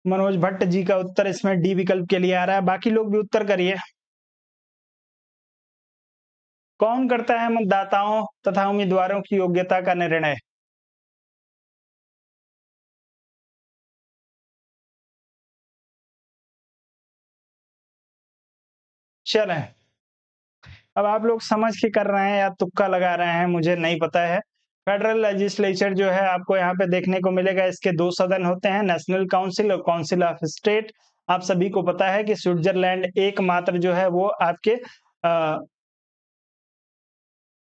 S1: मनोज भट्ट जी का उत्तर इसमें डी विकल्प के लिए आ रहा है। बाकी लोग भी उत्तर करिए। कौन करता है मतदाताओं तथा उम्मीदवारों की योग्यता का निर्णय? चलें, अब आप लोग समझ के कर रहे हैं या तुक्का लगा रहे हैं, मुझे नहीं पता है। फेडरल लेजिस्लेचर जो है आपको यहाँ पे देखने को मिलेगा, इसके 2 सदन होते हैं, नेशनल काउंसिल और काउंसिल ऑफ स्टेट। आप सभी को पता है कि स्विट्जरलैंड एकमात्र जो है वो आपके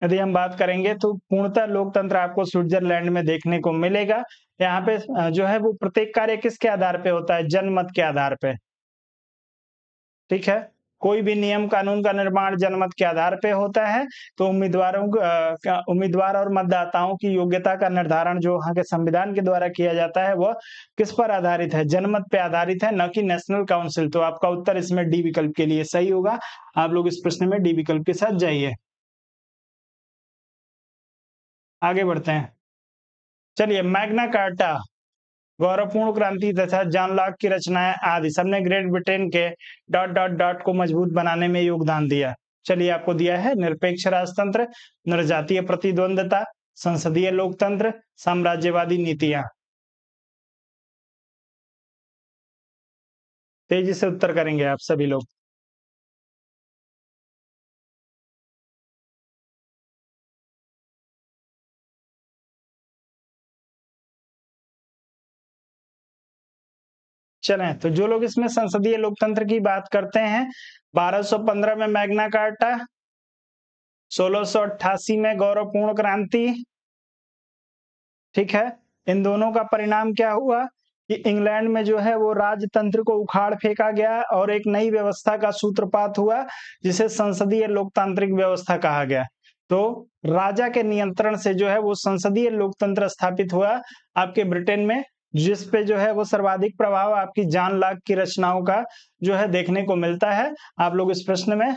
S1: यदि हम बात करेंगे तो पूर्णतः लोकतंत्र आपको स्विट्जरलैंड में देखने को मिलेगा। यहाँ पे जो है वो प्रत्येक कार्य किसके आधार पे होता है? जनमत के आधार पे। ठीक है, कोई भी नियम कानून का निर्माण जनमत के आधार पे होता है। तो उम्मीदवार और मतदाताओं की योग्यता का निर्धारण जो वहाँ के संविधान के द्वारा किया जाता है वह किस पर आधारित है? जनमत पे आधारित है, न कि नेशनल काउंसिल। तो आपका उत्तर इसमें डी विकल्प के लिए सही होगा। आप लोग इस प्रश्न में डी विकल्प के साथ जाइए। आगे बढ़ते हैं। चलिए, मैग्ना कार्टा, गौरवपूर्ण क्रांति तथा जॉन लॉक की रचनाएं आदि सबने ग्रेट ब्रिटेन के डॉट डॉट डॉट को मजबूत बनाने में योगदान दिया। चलिए, आपको दिया है निरपेक्ष राजतंत्र, निर्जातीय प्रतिद्वंदता, संसदीय लोकतंत्र, साम्राज्यवादी नीतियां। तेजी से उत्तर करेंगे आप सभी लोग। चलें, तो जो लोग इसमें संसदीय लोकतंत्र की बात करते हैं, 1215 में मैग्ना कार्टा, 1688 में गौरवपूर्ण क्रांति। ठीक है, इन दोनों का परिणाम क्या हुआ कि इंग्लैंड में जो है वो राजतंत्र को उखाड़ फेंका गया और एक नई व्यवस्था का सूत्रपात हुआ, जिसे संसदीय लोकतांत्रिक व्यवस्था कहा गया। तो राजा के नियंत्रण से जो है वो संसदीय लोकतंत्र स्थापित हुआ आपके ब्रिटेन में, जिस पे जो है वो सर्वाधिक प्रभाव आपकी जॉन लॉक की रचनाओं का जो है देखने को मिलता है। आप लोग इस प्रश्न में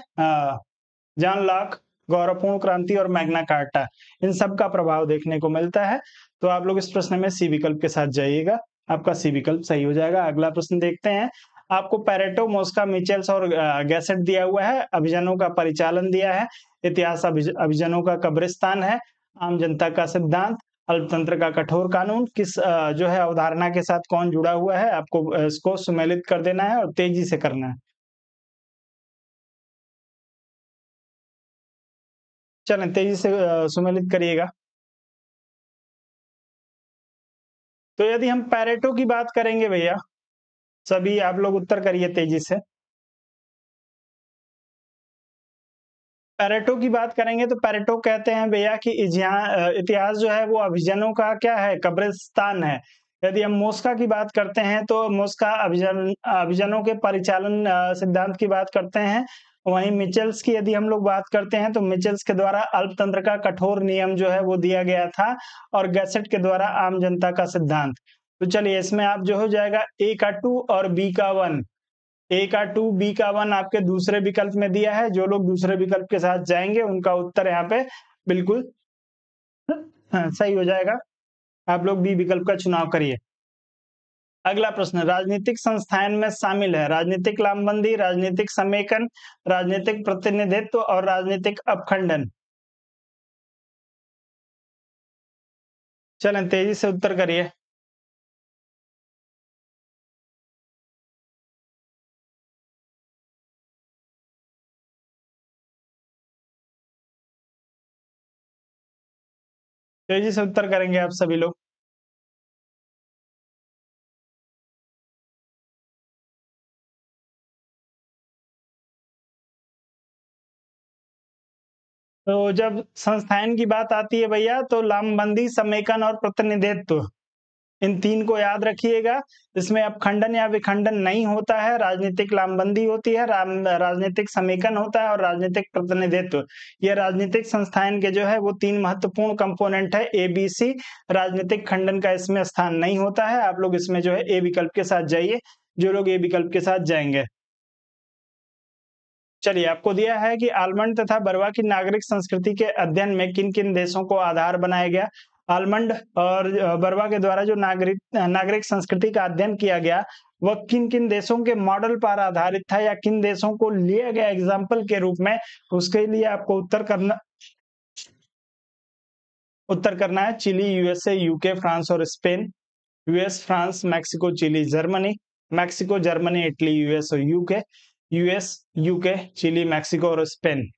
S1: जॉन लॉक, गौरवपूर्ण क्रांति और मैग्ना कार्टा, इन सब का प्रभाव देखने को मिलता है। तो आप लोग इस प्रश्न में सी विकल्प के साथ जाइएगा। आपका सी विकल्प सही हो जाएगा। अगला प्रश्न देखते हैं। आपको पैरेटो, मोस्का, मिचेल्स और गैसेट दिया हुआ है। अभियानों का परिचालन दिया है। इतिहास अभियानों का कब्रिस्तान है। आम जनता का सिद्धांत, अल्पतंत्र का कठोर कानून। किस जो है अवधारणा के साथ कौन जुड़ा हुआ है? आपको इसको सुमेलित कर देना है और तेजी से करना है। चलें, तेजी से सुमेलित करिएगा। तो यदि हम पैरेटो की बात करेंगे भैया, सभी आप लोग उत्तर करिए तेजी से। पैरेटो की बात करेंगे तो पैरेटो कहते हैं भैया कि इतिहास जो है वो अभिजनों का क्या है, कब्रिस्तान है। यदि हम मोस्का की बात करते हैं तो मोस्का अभिजनों के परिचालन सिद्धांत की बात करते हैं। वहीं मिचेल्स की यदि हम लोग बात करते हैं तो मिचेल्स के द्वारा अल्पतंत्र का कठोर नियम जो है वो दिया गया था, और गैसेट के द्वारा आम जनता का सिद्धांत। तो चलिए इसमें आप जो हो जाएगा ए का 2 और बी का 1, ए का 2 बी का 1 आपके दूसरे विकल्प में दिया है। जो लोग दूसरे विकल्प के साथ जाएंगे उनका उत्तर यहाँ पे बिल्कुल सही हो जाएगा। आप लोग बी विकल्प का चुनाव करिए। अगला प्रश्न, राजनीतिक संस्थाएं में शामिल है राजनीतिक लामबंदी, राजनीतिक समेकन, राजनीतिक प्रतिनिधित्व और राजनीतिक अपखंडन। चलें तेजी से उत्तर करिए। तेजी से उत्तर करेंगे आप सभी लोग। तो जब संस्थान की बात आती है भैया तो लामबंदी, समेकन और प्रतिनिधित्व, इन तीन को याद रखिएगा। इसमें अपखंडन या विखंडन नहीं होता है। राजनीतिक लामबंदी होती है, राजनीतिक समेकन होता है और राजनीतिक प्रतिनिधित्व। ये राजनीतिक संस्थान के जो है वो तीन महत्वपूर्ण कंपोनेंट है, ए बी सी। राजनीतिक खंडन का इसमें स्थान नहीं होता है। आप लोग इसमें जो है ए विकल्प के साथ जाइए, जो लोग ए विकल्प के साथ जाएंगे। चलिए, आपको दिया है कि आलमंड तथा बरवा की नागरिक संस्कृति के अध्ययन में किन किन देशों को आधार बनाया गया। आलमंड और बरवा के द्वारा जो नागरिक संस्कृति का अध्ययन किया गया वह किन किन देशों के मॉडल पर आधारित था, या किन देशों को लिया गया एग्जाम्पल के रूप में, उसके लिए आपको उत्तर करना है। चिली, यूएसए, यूके, फ्रांस और Spain. US, France, Mexico, Chile, Germany. Mexico, Germany, Italy, US और UK. US, UK, Chile, Mexico और स्पेन।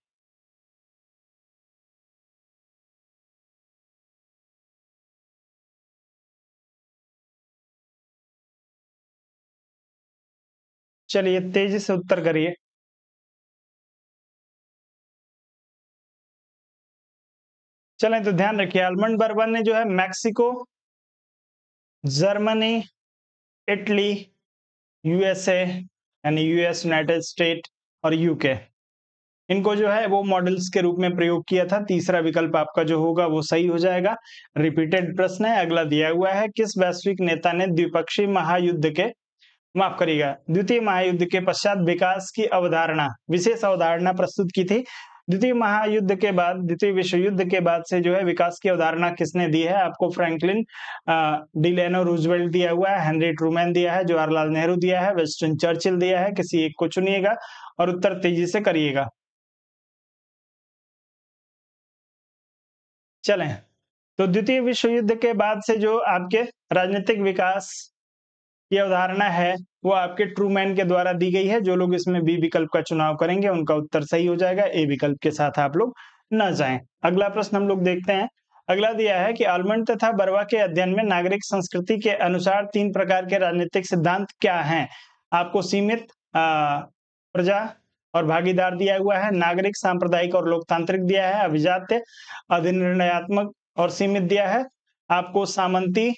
S1: चलिए तेजी से उत्तर करिए। चलें तो ध्यान रखिए, आलमंड बर्बन ने जो है मैक्सिको, जर्मनी, इटली, यूएसए यानी यूएस, यूनाइटेड स्टेट और यूके, इनको जो है वो मॉडल्स के रूप में प्रयोग किया था। तीसरा विकल्प आपका जो होगा वो सही हो जाएगा। रिपीटेड प्रश्न है। अगला दिया हुआ है, किस वैश्विक नेता ने द्विपक्षीय महायुद्ध के माफ करिएगा द्वितीय महायुद्ध के पश्चात विकास की अवधारणा, विशेष अवधारणा प्रस्तुत की थी। द्वितीय महायुद्ध के बाद, द्वितीय विश्व युद्ध के बाद से जो है विकास की अवधारणा किसने दी है? आपको फ्रैंकलिन डिलेनो रूजवेल्ट दिया हुआ है, हेनरी ट्रूमैन दिया है, जवाहरलाल नेहरू दिया है, विंस्टन चर्चिल दिया है। किसी एक को चुनिएगा और उत्तर तेजी से करिएगा। चलें तो द्वितीय विश्व युद्ध के बाद से जो आपके राजनीतिक विकास की अवधारणा है वो आपके ट्रूमैन के द्वारा दी गई है। जो लोग इसमें बी विकल्प का चुनाव करेंगे उनका उत्तर सही हो जाएगा। ए विकल्प के साथ आप लोग न जाएं। अगला प्रश्न हम लोग देखते हैं। अगला दिया है कि आलमंड तथा बरवा के अध्ययन में नागरिक संस्कृति के अनुसार तीन प्रकार के राजनीतिक सिद्धांत क्या हैं? आपको सीमित, प्रजा और भागीदार दिया हुआ है, नागरिक, सांप्रदायिक और लोकतांत्रिक दिया है, अभिजात्य, अधिनिर्णयात्मक और सीमित दिया है, आपको सामंती,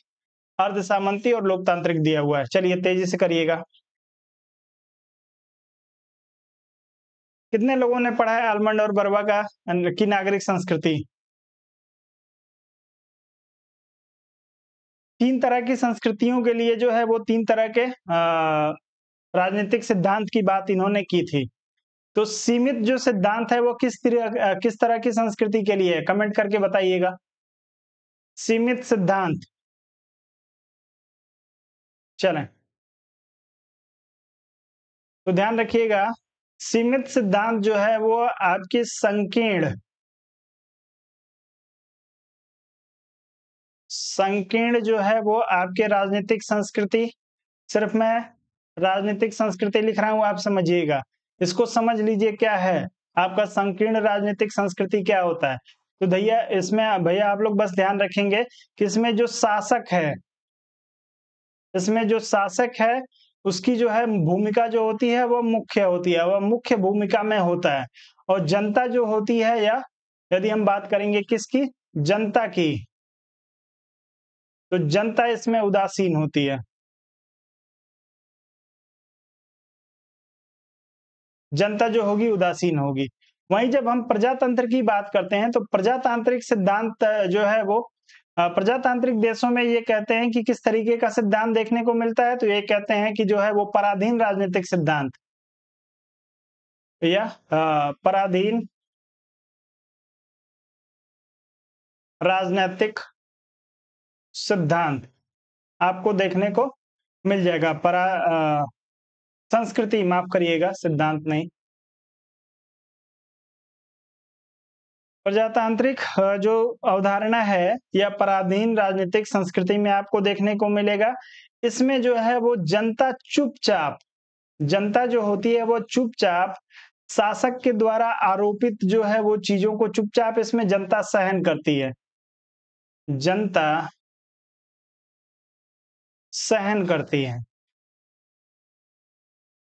S1: अर्ध सामंती और लोकतांत्रिक दिया हुआ है। चलिए तेजी से करिएगा। कितने लोगों ने पढ़ा है आलमंड और बरवा का की नागरिक संस्कृति? तीन तरह की संस्कृतियों के लिए जो है वो तीन तरह के राजनीतिक सिद्धांत की बात इन्होंने की थी। तो सीमित जो सिद्धांत है वो किस तरह की संस्कृति के लिए है? कमेंट करके बताइएगा। सीमित सिद्धांत, चलें तो ध्यान रखिएगा, सीमित सिद्धांत जो है वो आपकी संकीर्ण जो है वो आपके राजनीतिक संस्कृति, सिर्फ मैं राजनीतिक संस्कृति लिख रहा हूं, आप समझिएगा। इसको समझ लीजिए क्या है आपका संकीर्ण राजनीतिक संस्कृति क्या होता है। तो भैया इसमें भैया आप लोग बस ध्यान रखेंगे कि इसमें जो शासक है उसकी जो है भूमिका जो होती है वो मुख्य होती है, वह मुख्य भूमिका में होता है। और जनता जो होती है, या यदि हम बात करेंगे किसकी, जनता की, तो जनता इसमें उदासीन होती है। जनता जो होगी उदासीन होगी। वहीं जब हम प्रजातंत्र की बात करते हैं तो प्रजातांत्रिक सिद्धांत जो है वो प्रजातांत्रिक देशों में ये कहते हैं कि किस तरीके का सिद्धांत देखने को मिलता है, तो ये कहते हैं कि जो है वो पराधीन राजनीतिक सिद्धांत, या पराधीन राजनीतिक सिद्धांत आपको देखने को मिल जाएगा। संस्कृति, माफ करिएगा, सिद्धांत नहीं। प्रजातांत्रिक जो अवधारणा है या पराधीन राजनीतिक संस्कृति में आपको देखने को मिलेगा, इसमें जो है वो जनता चुपचाप, जनता जो होती है वो चुपचाप शासक के द्वारा आरोपित जो है वो चीजों को चुपचाप इसमें जनता सहन करती है, जनता सहन करती है।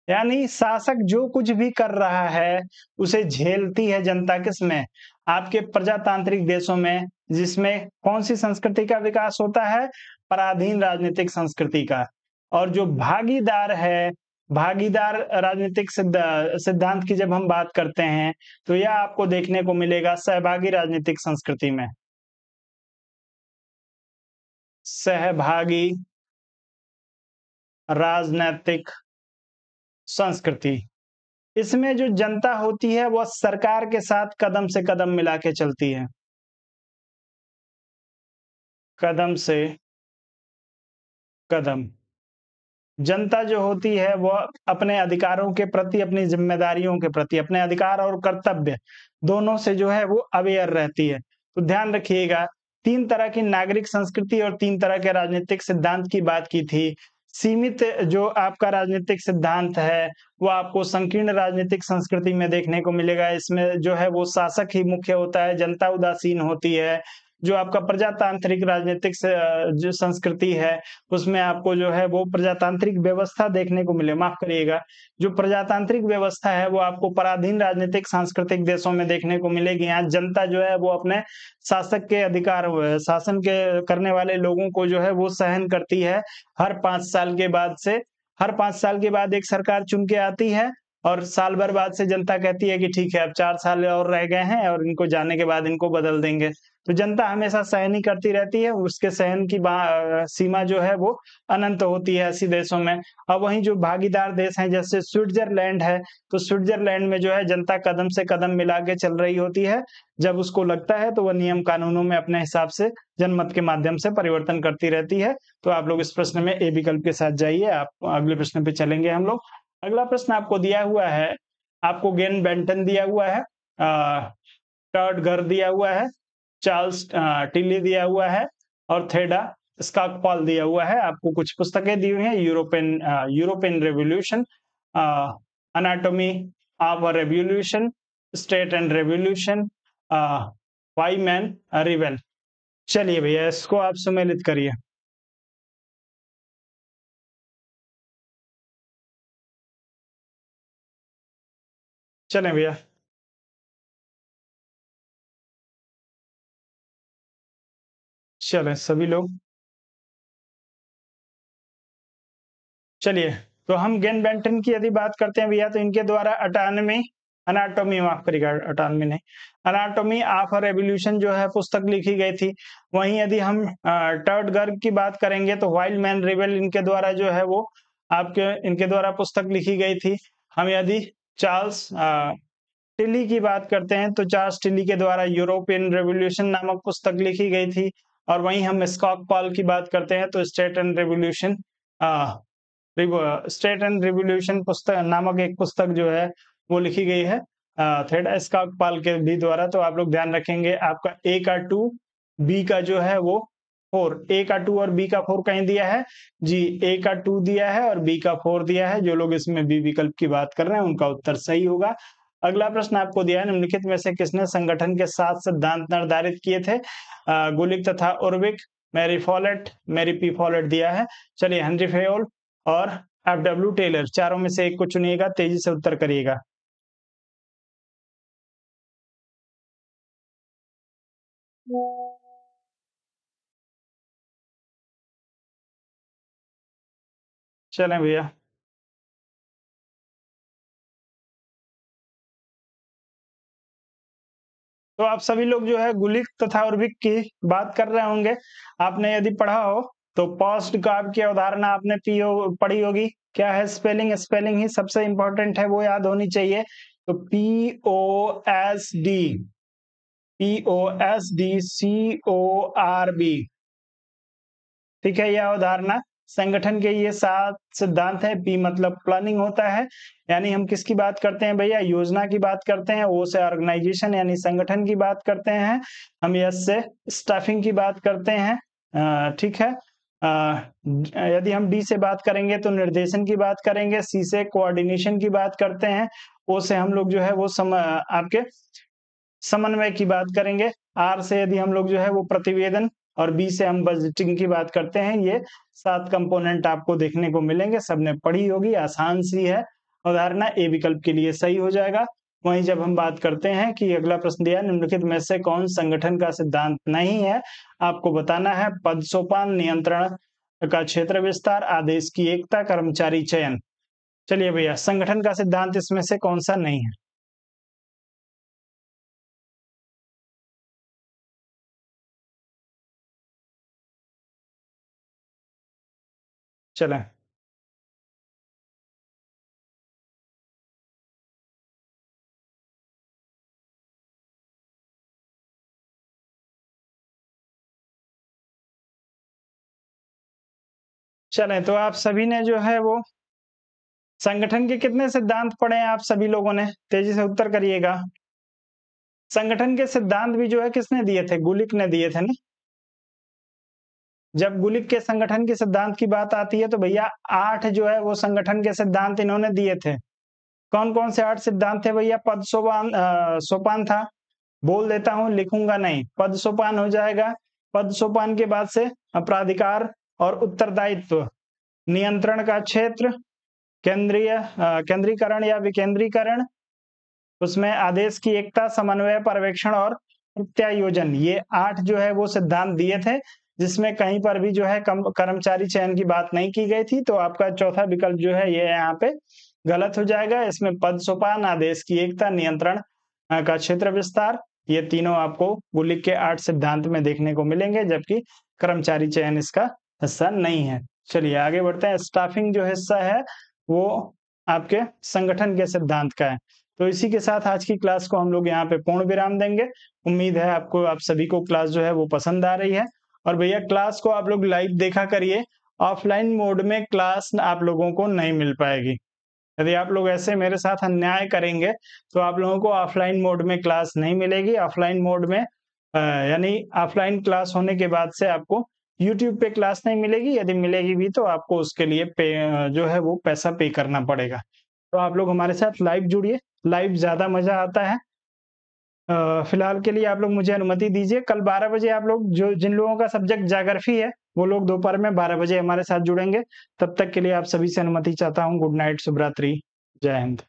S1: यानी शासक जो कुछ भी कर रहा है उसे झेलती है जनता, किसमें, आपके प्रजातांत्रिक देशों में, जिसमें कौन सी संस्कृति का विकास होता है, पराधीन राजनीतिक संस्कृति का। और जो भागीदार है, भागीदार राजनीतिक सिद्धांत की जब हम बात करते हैं तो यह आपको देखने को मिलेगा सहभागी राजनीतिक संस्कृति में। सहभागी राजनीतिक संस्कृति, इसमें जो जनता होती है वह सरकार के साथ कदम से कदम मिला के चलती है, कदम से कदम। जनता जो होती है वह अपने अधिकारों के प्रति, अपनी जिम्मेदारियों के प्रति, अपने अधिकार और कर्तव्य दोनों से जो है वो अवेयर रहती है। तो ध्यान रखिएगा, 3 तरह की नागरिक संस्कृति और 3 तरह के राजनीतिक सिद्धांत की बात की थी। सीमित जो आपका राजनीतिक सिद्धांत है वो आपको संकीर्ण राजनीतिक संस्कृति में देखने को मिलेगा। इसमें जो है वो शासक ही मुख्य होता है, जनता उदासीन होती है। जो आपका प्रजातांत्रिक राजनीतिक जो संस्कृति है उसमें आपको जो है वो प्रजातांत्रिक व्यवस्था देखने को मिले, माफ करिएगा, जो प्रजातांत्रिक व्यवस्था है वो आपको पराधीन राजनीतिक सांस्कृतिक देशों में देखने को मिलेगी। यहाँ जनता जो है वो अपने शासक के अधिकार, शासन के करने वाले लोगों को जो है वो सहन करती है। हर 5 साल के बाद से, हर 5 साल के बाद एक सरकार चुन के आती है और साल भर बाद से जनता कहती है कि ठीक है अब 4 साल और रह गए हैं और इनको जाने के बाद इनको बदल देंगे। तो जनता हमेशा सहन ही करती रहती है, उसके सहन की सीमा जो है वो अनंत होती है ऐसी देशों में। अब वहीं जो भागीदार देश हैं जैसे स्विट्जरलैंड है, तो स्विट्जरलैंड में जो है जनता कदम से कदम मिला के चल रही होती है। जब उसको लगता है तो वह नियम कानूनों में अपने हिसाब से जनमत के माध्यम से परिवर्तन करती रहती है। तो आप लोग इस प्रश्न में ए विकल्प के साथ जाइए। आप अगले प्रश्न पे चलेंगे हम लोग। अगला प्रश्न आपको दिया हुआ है, आपको गेन बेंटन दिया हुआ है, टर्ड घर दिया हुआ है, चार्ल्स टिली दिया हुआ है और थेडा स्काकपॉल दिया हुआ है। आपको कुछ पुस्तकें दी हुई हैं, European revolution, anatomy of a revolution, state and revolution, why man rebel. चलिए भैया इसको आप सम्मिलित करिए। चलें भैया, चलें सभी लोग। चलिए, तो हम गेन बेंटन की यदि बात करते हैं भैया तो इनके द्वारा अनाटॉमी, माफ करिएगा, अटानमी नहीं, अनाटॉमी ऑफ अ रेवोल्यूशन जो है पुस्तक लिखी गई थी। वहीं यदि हम टर्ड गर्ग की बात करेंगे तो वाइल्ड मैन रिबेल इनके द्वारा जो है वो आपके इनके द्वारा पुस्तक लिखी गई थी। हम यदि चार्ल्स टिली की बात करते हैं तो चार्ल्स टिली के द्वारा यूरोपियन रेवोल्यूशन नामक पुस्तक लिखी गई थी। और वहीं हम स्कॉक पॉल की बात करते हैं तो स्टेट एंड रिवोल्यूशन पुस्तक नामक एक पुस्तक जो है वो लिखी गई है थेडा स्काकपॉल के भी द्वारा। तो आप लोग ध्यान रखेंगे, आपका ए का 2, बी का जो है वो 4, ए का 2 और बी का 4 कहीं दिया है जी, ए का 2 दिया है और बी का 4 दिया है। जो लोग इसमें बी विकल्प की बात कर रहे हैं उनका उत्तर सही होगा। अगला प्रश्न आपको दिया है, निम्नलिखित में से किसने संगठन के 7 सिद्धांत निर्धारित किए थे? गुलिक तथा Urwick, Mary Follett, Mary P Follett दिया है। चलिए हेनरी फेयोल और FW टेलर, चारों में से एक को चुनिएगा, तेजी से उत्तर करिएगा। चलें भैया। तो आप सभी लोग जो है गुलिक तथा उर्विक की बात कर रहे होंगे। आपने यदि पढ़ा हो तो पोस्ट कार्ब की अवधारणा आपने पढ़ी होगी। क्या है स्पेलिंग? स्पेलिंग ही सबसे इंपॉर्टेंट है, वो याद होनी चाहिए। तो POSD ठीक है, यह अवधारणा संगठन के ये 7 सिद्धांत है। P मतलब प्लानिंग होता है, यानी हम किसकी बात करते हैं भैया? योजना की बात करते हैं। O से ऑर्गेनाइजेशन यानी संगठन की बात करते हैं। हम S से स्टाफिंग की बात करते हैं। ठीक है। यदि हम D से बात करेंगे तो निर्देशन की बात करेंगे। C से कोऑर्डिनेशन की बात करते हैं। O से हम लोग जो है वो आपके समन्वय की बात करेंगे। R से यदि हम लोग जो है वो प्रतिवेदन, और B से हम बजटिंग की बात करते हैं। ये 7 कंपोनेंट आपको देखने को मिलेंगे, सबने पढ़ी होगी, आसान सी है अवधारणा। ए विकल्प के लिए सही हो जाएगा। वहीं जब हम बात करते हैं कि अगला प्रश्न दिया, निम्नलिखित में से कौन संगठन का सिद्धांत नहीं है, आपको बताना है। पद सोपान, नियंत्रण का क्षेत्र विस्तार, आदेश की एकता, कर्मचारी चयन। चलिए भैया, संगठन का सिद्धांत इसमें से कौन सा नहीं है? चलें। चलें, तो आप सभी ने जो है वो संगठन के कितने सिद्धांत पढ़े हैं आप सभी लोगों ने? तेजी से उत्तर करिएगा। संगठन के सिद्धांत भी जो है किसने दिए थे? गुलिक ने दिए थे ना। जब गुलिक के संगठन के सिद्धांत की बात आती है तो भैया 8 जो है वो संगठन के सिद्धांत इन्होंने दिए थे। कौन-कौन से 8 सिद्धांत थे भैया? पद सोपान, सोपान था, बोल देता हूँ, लिखूंगा नहीं। पद सोपान हो जाएगा। पद सोपान के बाद से अपराधिकार और उत्तरदायित्व, नियंत्रण का क्षेत्र, केंद्रीकरण या विकेंद्रीकरण, उसमें आदेश की एकता, समन्वय, पर्यवेक्षण और प्रत्यायोजन, ये 8 जो है वो सिद्धांत दिए थे, जिसमें कहीं पर भी जो है कर्मचारी चयन की बात नहीं की गई थी। तो आपका चौथा विकल्प जो है ये यहाँ पे गलत हो जाएगा। इसमें पद सोपान, आदेश की एकता, नियंत्रण का क्षेत्र विस्तार, ये तीनों आपको गुलिक के 8 सिद्धांत में देखने को मिलेंगे, जबकि कर्मचारी चयन इसका हिस्सा नहीं है। चलिए आगे बढ़ते हैं। स्टाफिंग जो हिस्सा है वो आपके संगठन के सिद्धांत का है। तो इसी के साथ आज की क्लास को हम लोग यहाँ पे पूर्ण विराम देंगे। उम्मीद है आपको, आप सभी को क्लास जो है वो पसंद आ रही है। और भैया क्लास को आप लोग लाइव देखा करिए, ऑफलाइन मोड में क्लास आप लोगों को नहीं मिल पाएगी। यदि आप लोग ऐसे मेरे साथ अन्याय करेंगे तो आप लोगों को ऑफलाइन मोड में क्लास नहीं मिलेगी। ऑफलाइन मोड में यानी ऑफलाइन क्लास होने के बाद से आपको यूट्यूब पे क्लास नहीं मिलेगी। यदि मिलेगी भी तो आपको उसके लिए जो है वो पैसा पे करना पड़ेगा। तो आप लोग हमारे साथ लाइव जुड़िए, लाइव ज़्यादा मज़ा आता है। फिलहाल के लिए आप लोग मुझे अनुमति दीजिए। कल 12 बजे आप लोग, जो जिन लोगों का सब्जेक्ट ज्योग्राफी है, वो लोग दोपहर में 12 बजे हमारे साथ जुड़ेंगे। तब तक के लिए आप सभी से अनुमति चाहता हूँ। गुड नाइट, शुभ रात्रि, जय हिंद।